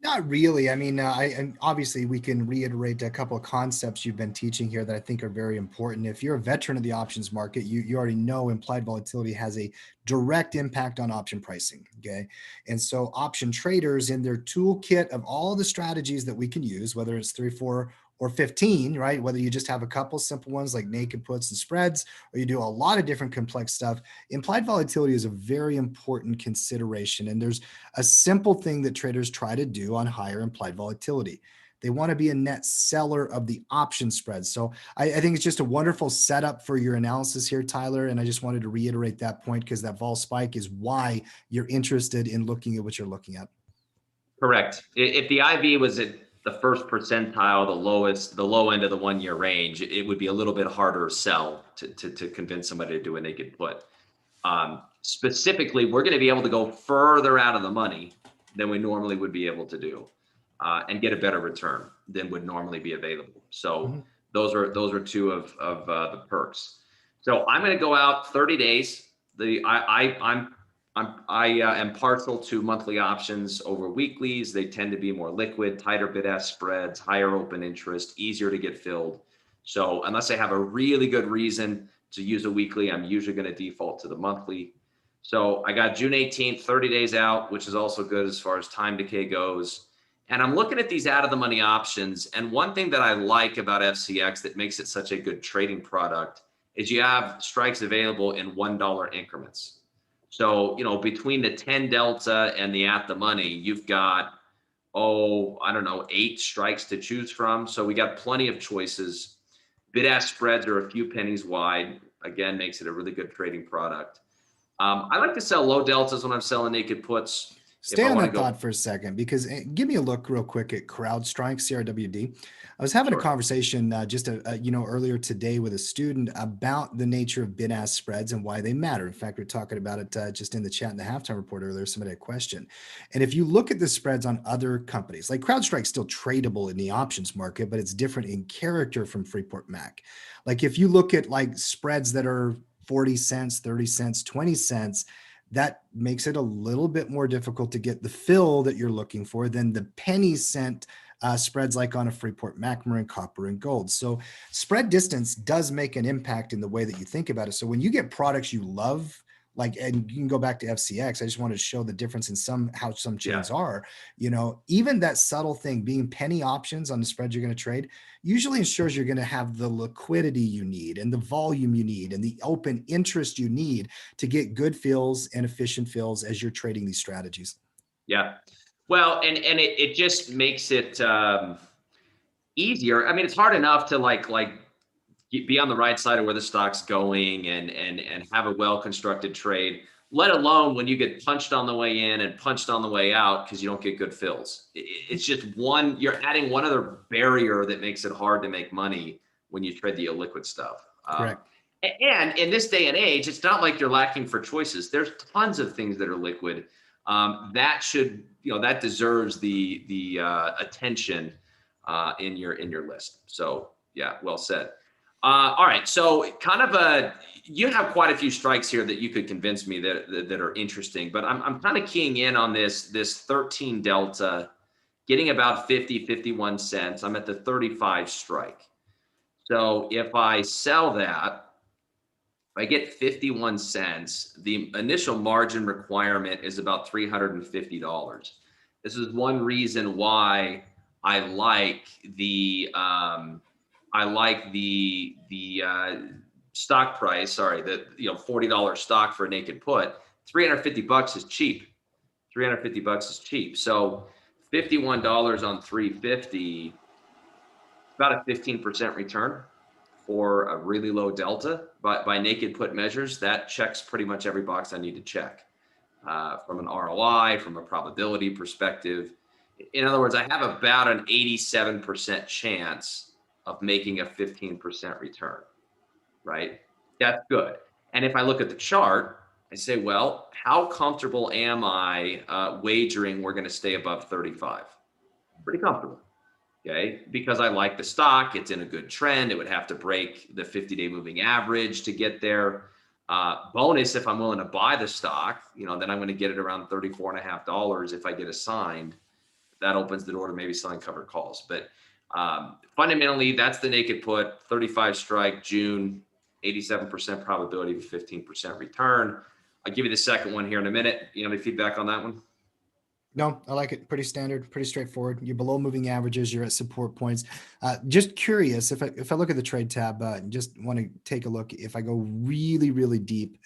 Not really. And obviously we can reiterate a couple of concepts you've been teaching here that I think are very important. If you're a veteran of the options market, you already know implied volatility has a direct impact on option pricing. Okay. And so option traders, in their toolkit of all the strategies that we can use, whether it's 3, 4, or 15, right? Whether you just have a couple simple ones like naked puts and spreads, or you do a lot of different complex stuff, implied volatility is a very important consideration. And there's a simple thing that traders try to do on higher implied volatility. They want to be a net seller of the option spread. So I think it's just a wonderful setup for your analysis here, Tyler. And I just wanted to reiterate that point because that vol spike is why you're interested in looking at what you're looking at. Correct. If the IV was at the first percentile, the low end of the 1 year range, it would be a little bit harder sell to convince somebody to do a naked put. Specifically, we're going to be able to go further out of the money than we normally would be able to do, and get a better return than would normally be available. So those are two of the perks. So I'm going to go out 30 days. I am partial to monthly options over weeklies. They tend to be more liquid, tighter bid-ask spreads, higher open interest, easier to get filled. So unless I have a really good reason to use a weekly, I'm usually going to default to the monthly. So I got June 18th, 30 days out, which is also good as far as time decay goes. And I'm looking at these out of the money options. And one thing that I like about FCX that makes it such a good trading product is you have strikes available in $1 increments. So, between the 10 delta and the at the money, you've got, I don't know, 8 strikes to choose from. So we got plenty of choices. Bid-ask spreads are a few pennies wide. Again, makes it a really good trading product. I like to sell low deltas when I'm selling naked puts. Stay on that thought for a second, because give me a look real quick at CrowdStrike, CRWD. I was having a conversation just earlier today with a student about the nature of bid-ask spreads and why they matter. In fact, we are talking about it just in the chat in the halftime report earlier. Somebody had a question. And if you look at the spreads on other companies, like CrowdStrike's still tradable in the options market, but it's different in character from Freeport Mac. Like if you look at like spreads that are 40 cents, 30 cents, 20 cents, that makes it a little bit more difficult to get the fill that you're looking for than the penny cent spreads like on a Freeport Mac, Marin, copper, and gold. So spread distance does make an impact in the way that you think about it. So when you get products you love, and you can go back to FCX. I just wanted to show the difference in how some chains are, even that subtle thing being penny options on the spread you're going to trade usually ensures you're going to have the liquidity you need and the volume you need and the open interest you need to get good fills and efficient fills as you're trading these strategies. Yeah. Well, and it just makes it easier. I mean, it's hard enough to like be on the right side of where the stock's going and have a well-constructed trade, let alone when you get punched on the way in and punched on the way out because you don't get good fills. It's just you're adding one other barrier that makes it hard to make money when you trade the illiquid stuff. Correct. And in this day and age, it's not like you're lacking for choices. There's tons of things that are liquid. That deserves the attention in your list. So yeah, well said. All right, so you have quite a few strikes here that you could convince me that are interesting, but I'm kind of keying in on this 13 delta, getting about 51 cents. I'm at the 35 strike. So if I sell that, if I get 51 cents, the initial margin requirement is about $350. This is one reason why I like the stock price. Sorry, the $40 stock for a naked put. $350 is cheap. $350 is cheap. So $51 on 350, about a 15% return for a really low delta. But by naked put measures, that checks pretty much every box I need to check from an ROI, from a probability perspective. In other words, I have about an 87% chance of making a 15% return, right? That's good. And if I look at the chart, I say, well, how comfortable am I wagering we're going to stay above 35? Pretty comfortable, okay? Because I like the stock. It's in a good trend. It would have to break the 50-day moving average to get there. Bonus, if I'm willing to buy the stock, then I'm going to get it around $34.50 if I get assigned. That opens the door to maybe selling covered calls. But fundamentally, that's the naked put, 35 strike, June, 87% probability of a 15% return. I'll give you the second one here in a minute. You have any feedback on that one? No, I like it. Pretty standard, pretty straightforward. You're below moving averages. You're at support points. Just curious, if I look at the trade tab, just want to take a look. If I go really, really deep,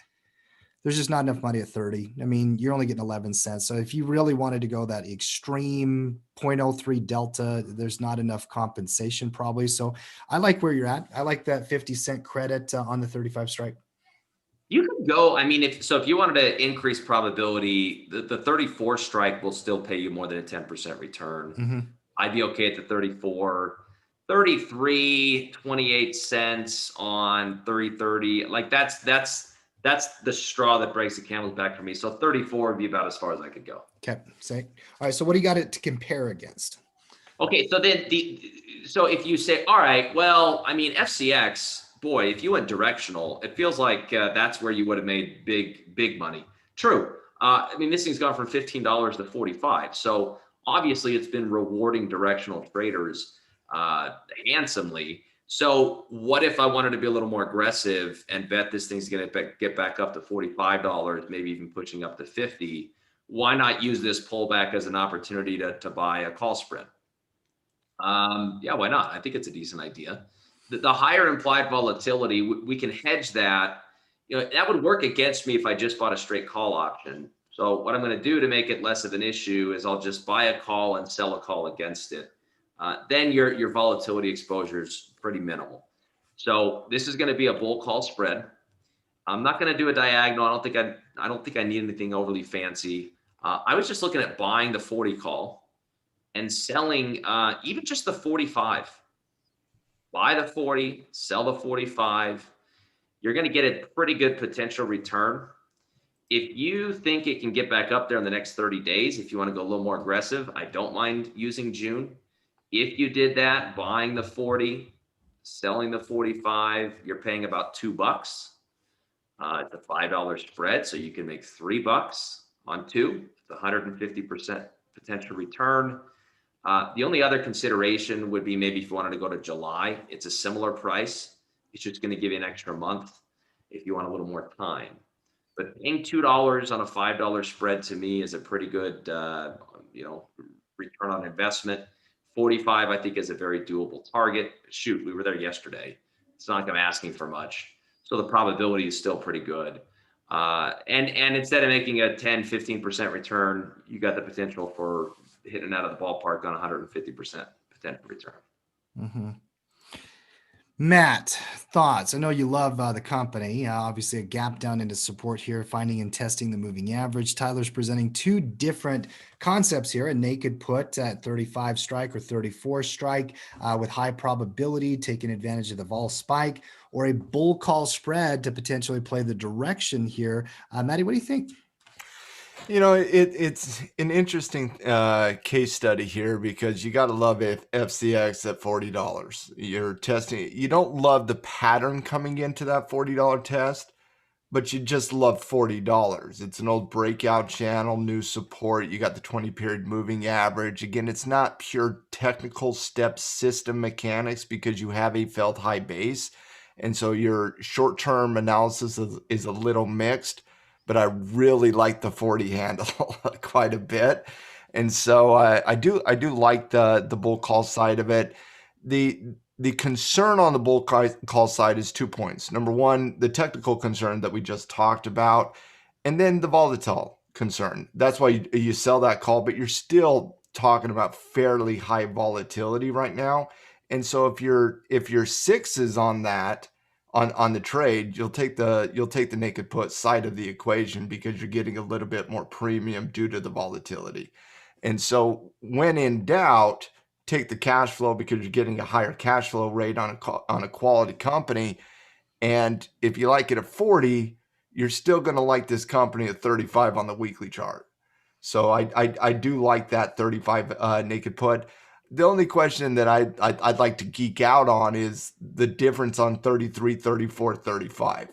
there's just not enough money at 30. I mean, you're only getting 11 cents. So if you really wanted to go that extreme 0.03 delta, there's not enough compensation probably. So I like where you're at. I like that 50-cent credit on the 35 strike. You could go, I mean, if you wanted to increase probability, the 34 strike will still pay you more than a 10% return. Mm-hmm. I'd be okay at the 34. 33, 28 cents on 30. Like that's the straw that breaks the camel's back for me. So 34 would be about as far as I could go. Okay, say. All right, so what do you got it to compare against? Okay, so then so if you say, all right, well, I mean, FCX boy, if you went directional, it feels like that's where you would have made big money. True. I mean, this thing's gone from $15 to 45. So obviously it's been rewarding directional traders handsomely. So what if I wanted to be a little more aggressive and bet this thing's going to get back up to $45, maybe even pushing up to 50? Why not use this pullback as an opportunity to buy a call spread? Yeah, why not? I think it's a decent idea. The higher implied volatility, we can hedge that. That would work against me if I just bought a straight call option. So what I'm going to do to make it less of an issue is I'll just buy a call and sell a call against it. Then your volatility exposure is pretty minimal. So this is going to be a bull call spread. I'm not going to do a diagonal. I don't think I need anything overly fancy. I was just looking at buying the 40 call and selling even just the 45. Buy the 40, sell the 45. You're going to get a pretty good potential return. If you think it can get back up there in the next 30 days, if you want to go a little more aggressive, I don't mind using June. If you did that, buying the 40, selling the 45, you're paying about $2. It's a $5 spread, so you can make $3 on two. It's 150% potential return. The only other consideration would be maybe if you wanted to go to July, it's a similar price. It's just going to give you an extra month if you want a little more time. But paying $2 on a $5 spread to me is a pretty good, return on investment. 45, I think, is a very doable target. Shoot, we were there yesterday. It's not like I'm asking for much. So the probability is still pretty good. And instead of making a 10, 15% return, you got the potential for hitting out of the ballpark on 150% potential return. Mm-hmm. Matt, thoughts? I know you love the company. Obviously, a gap down into support here, finding and testing the moving average. Tyler's presenting two different concepts here: a naked put at 35 strike or 34 strike with high probability, taking advantage of the vol spike, or a bull call spread to potentially play the direction here. Matty, what do you think? It's an interesting case study here because you got to love FCX at $40. You're testing. You don't love the pattern coming into that $40 test, but you just love $40. It's an old breakout channel, new support. You got the 20-period moving average. Again, it's not pure technical step system mechanics because you have a felt high base. And so your short-term analysis is a little mixed. But I really like the 40 handle quite a bit. And so I do like the bull call side of it. The concern on the bull call side is 2 points. Number one, the technical concern that we just talked about, and then the volatile concern. That's why you sell that call, but you're still talking about fairly high volatility right now. And so if your sixes on that, on the trade, you'll take the naked put side of the equation because you're getting a little bit more premium due to the volatility. And so when in doubt, take the cash flow because you're getting a higher cash flow rate on a quality company. And if you like it at 40, you're still going to like this company at 35 on the weekly chart. So I do like that 35 naked put. The only question that I'd like to geek out on is the difference on 33, 34, 35.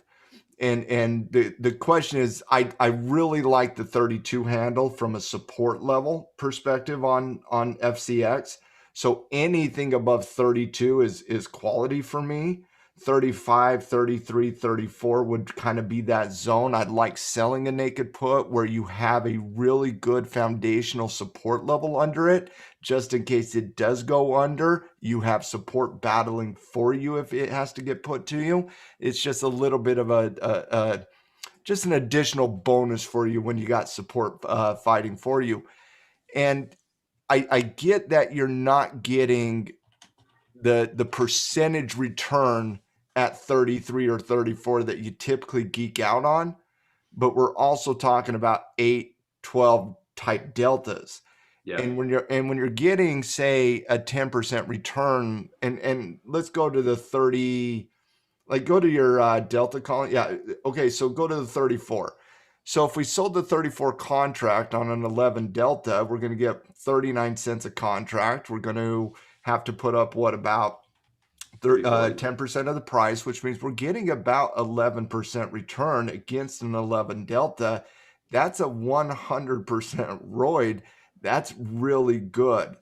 And the question is, I really like the 32 handle from a support level perspective on FCX. So anything above 32 is quality for me. 35, 33, 34 would kind of be that zone. I'd like selling a naked put where you have a really good foundational support level under it. Just in case it does go under, you have support battling for you if it has to get put to you. It's just a little bit of just an additional bonus for you when you got support fighting for you. And I get that you're not getting the percentage return at 33 or 34 that you typically geek out on, but we're also talking about 8, 12 type deltas. Yeah. And when you're getting, say, a 10% return, and let's go to the 30, like go to your delta column. Yeah. Okay. So go to the 34. So if we sold the 34 contract on an 11 delta, we're going to get 39 cents a contract. We're going to have to put up about 10% of the price, which means we're getting about 11% return against an 11 delta. That's a 100% ROID. That's really good.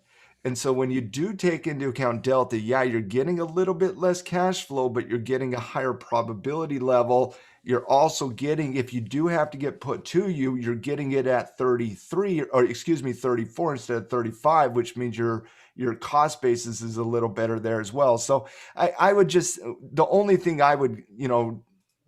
And so when you do take into account delta, yeah, you're getting a little bit less cash flow, but you're getting a higher probability level. You're also getting, if you do have to get put to you, you're getting it at 34 instead of 35, which means your cost basis is a little better there as well. So I would just, the only thing I would,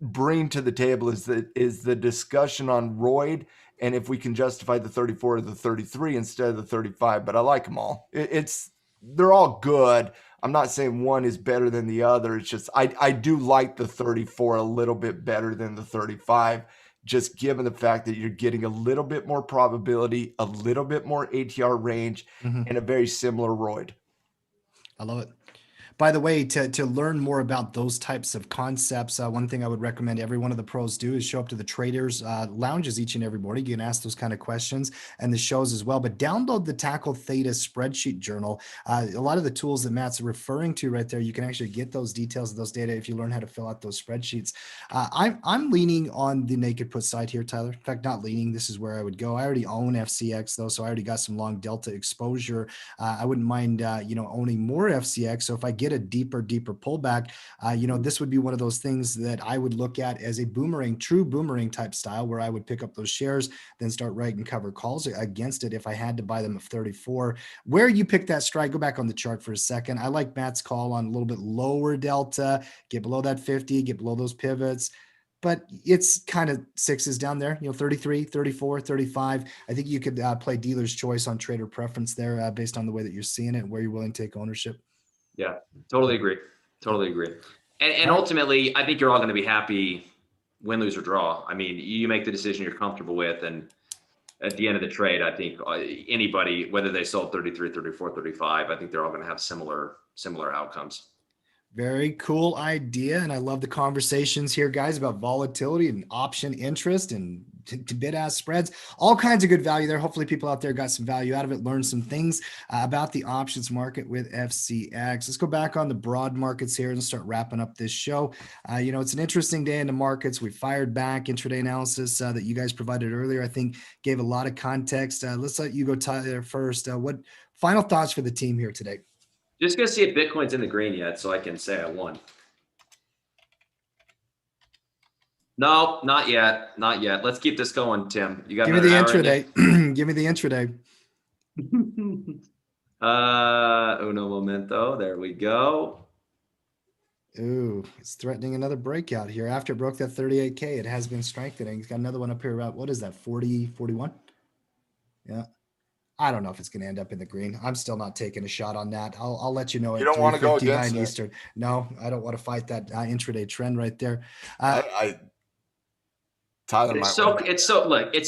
bring to the table is the discussion on ROID, and if we can justify the 34 or the 33 instead of the 35. But I like them all. They're all good. I'm not saying one is better than the other. It's just I do like the 34 a little bit better than the 35, just given the fact that you're getting a little bit more probability, a little bit more ATR range, and a very similar ROID. I love it. By the way, to learn more about those types of concepts, one thing I would recommend every one of the pros do is show up to the traders lounges each and every morning. You can ask those kind of questions and the shows as well. But download the Tackle Theta spreadsheet journal. A lot of the tools that Matt's referring to right there, you can actually get those details of those data if you learn how to fill out those spreadsheets. I'm leaning on the naked put side here, Tyler. In fact, not leaning. This is where I would go. I already own FCX though, so I already got some long delta exposure. I wouldn't mind owning more FCX. So if I get a deeper pullback, this would be one of those things that I would look at as a true boomerang type style, where I would pick up those shares, then start writing cover calls against it if I had to buy them at 34. Where you pick that strike, go back on the chart for a second. I like Matt's call on a little bit lower delta, get below that 50, get below those pivots. But it's kind of sixes down there, 33, 34, 35. I think you could play dealer's choice on trader preference there based on the way that you're seeing it, where you're willing to take ownership. Yeah, totally agree. And ultimately, I think you're all going to be happy, win, lose, or draw. I mean, you make the decision you're comfortable with. And at the end of the trade, I think anybody, whether they sold 33, 34, 35, I think they're all going to have similar outcomes. Very cool idea. And I love the conversations here, guys, about volatility and option interest and to bid-ask spreads, all kinds of good value there. Hopefully people out there got some value out of it, learned some things about the options market with FCX. Let's go back on the broad markets here and start wrapping up this show. It's an interesting day in the markets. We fired back intraday analysis that you guys provided earlier. I think gave a lot of context. Let's let you go, Tyler, first. What final thoughts for the team here today? Just going to see if Bitcoin's in the green yet so I can say I won. No, not yet. Let's keep this going, Tim. You got Give me the intraday. Give me the intraday. Uno momento. There we go. Ooh, it's threatening another breakout here. After it broke that 38K, it has been strengthening. It's got another one up here about, what is that, 40, 41? Yeah. I don't know if it's going to end up in the green. I'm still not taking a shot on that. I'll let you know. You don't want to go against Eastern. No, I don't want to fight that intraday trend right there. Tyler, it's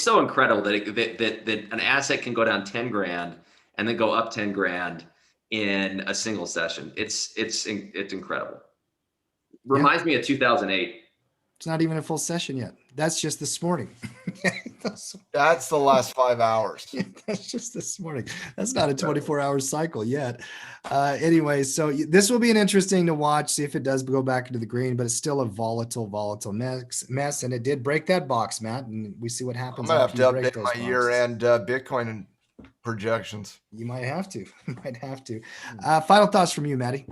so incredible that an asset can go down 10 grand and then go up 10 grand in a single session. It's incredible. Reminds me of 2008. It's not even a full session yet. That's just this morning. That's the last 5 hours. Yeah, that's just this morning. That's not a 24-hour cycle yet. Anyway, so this will be an interesting to watch, see if it does go back into the green, but it's still a volatile mess. And it did break that box, Matt, and we see what happens. I'm going to have to update my year-end Bitcoin projections. You might have to. Final thoughts from you, Matty.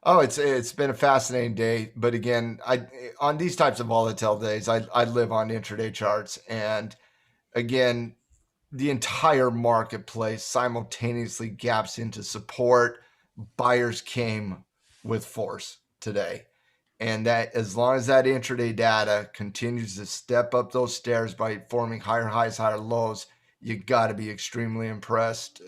Oh, it's been a fascinating day, but again, on these types of volatile days, I live on intraday charts, and again, the entire marketplace simultaneously gaps into support. Buyers came with force today, and that as long as that intraday data continues to step up those stairs by forming higher highs, higher lows, you got to be extremely impressed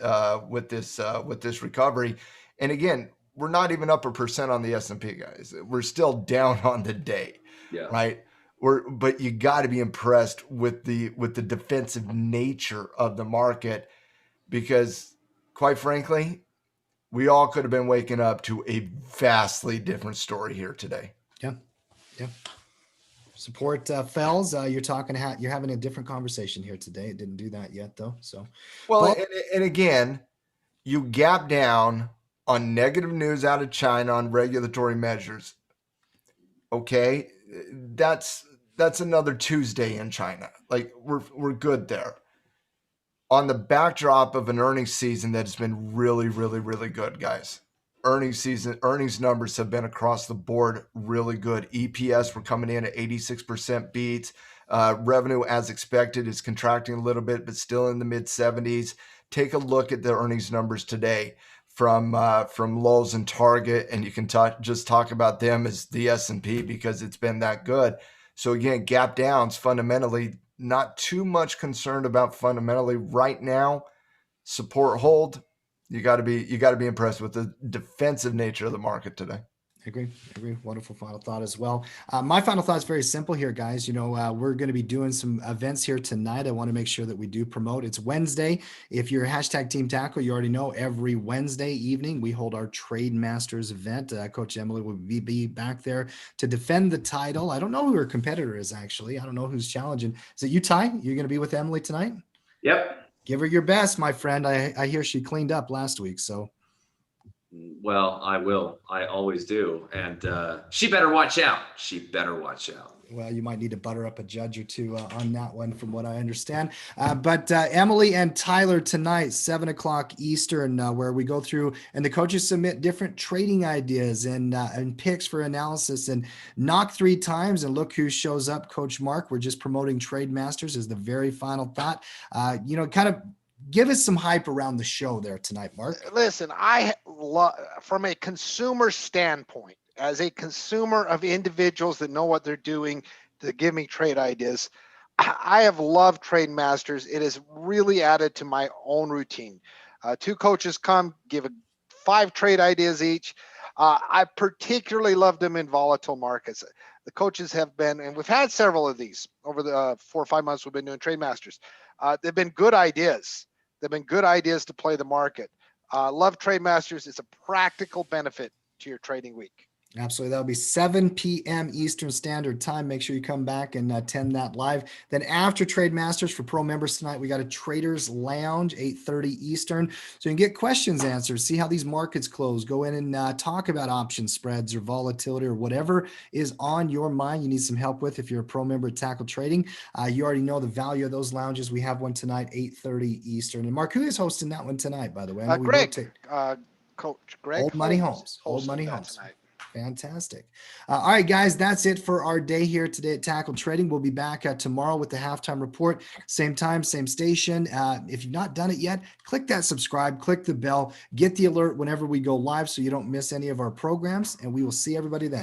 with this recovery. And again, we're not even up 1% on the S&P, guys. We're still down on the day, right? But you got to be impressed with the defensive nature of the market, because quite frankly, we all could have been waking up to a vastly different story here today. Yeah. Support fells. You're having a different conversation here today. It didn't do that yet, though. So and again, you gap down on negative news out of China on regulatory measures. Okay, that's another Tuesday in China. Like we're good there. On the backdrop of an earnings season that's been really, really, really good, guys. Earnings numbers have been across the board really good. EPS, we're coming in at 86% beats. Revenue, as expected, is contracting a little bit, but still in the mid 70s. Take a look at the earnings numbers today from Lowe's and Target, and you can just talk about them as the S&P because it's been that good. So again, gap downs fundamentally, not too much concerned about fundamentally right now. Support hold. You got to be impressed with the defensive nature of the market today. Agree. Wonderful final thought as well. My final thought is very simple here, guys. We're going to be doing some events here tonight. I want to make sure that we do promote. It's Wednesday. If you're hashtag Team Tackle, you already know every Wednesday evening we hold our Trade Masters event. Coach Emily will be back there to defend the title. I don't know who her competitor is, actually. I don't know who's challenging. Is it you, Ty? You're going to be with Emily tonight? Yep. Give her your best, my friend. I hear she cleaned up last week, so. Well, I will. I always do. And she better watch out. Well, you might need to butter up a judge or two on that one, from what I understand. But Emily and Tyler tonight, 7 o'clock Eastern, where we go through and the coaches submit different trading ideas and picks for analysis, and knock 3 times and look who shows up. Coach Mark, we're just promoting Trade Masters as the very final thought. Kind of give us some hype around the show there tonight, Mark. Listen, from a consumer standpoint, as a consumer of individuals that know what they're doing to give me trade ideas, I have loved Trade Masters. It has really added to my own routine. 2 coaches come, give 5 trade ideas each. I particularly love them in volatile markets. The coaches have been, and we've had several of these over the 4 or 5 months we've been doing Trade Masters. They've been good ideas. They've been good ideas to play the market. Love Trade Masters. It's a practical benefit to your trading week. Absolutely. That'll be 7 p.m. Eastern Standard Time. Make sure you come back and attend that live. Then after Trade Masters for pro members tonight, we got a Traders Lounge, 8:30 Eastern. So you can get questions answered, see how these markets close, go in and talk about option spreads or volatility or whatever is on your mind you need some help with if you're a pro member at Tackle Trading. You already know the value of those lounges. We have one tonight, 8:30 Eastern. And Mark, who is hosting that one tonight, by the way? Greg, Coach Greg. Old Money Holmes. Tonight. Fantastic. All right, guys, that's it for our day here today at Tackle Trading. We'll be back tomorrow with the halftime report. Same time, same station. If you've not done it yet, click that subscribe, click the bell, get the alert whenever we go live so you don't miss any of our programs, and we will see everybody then.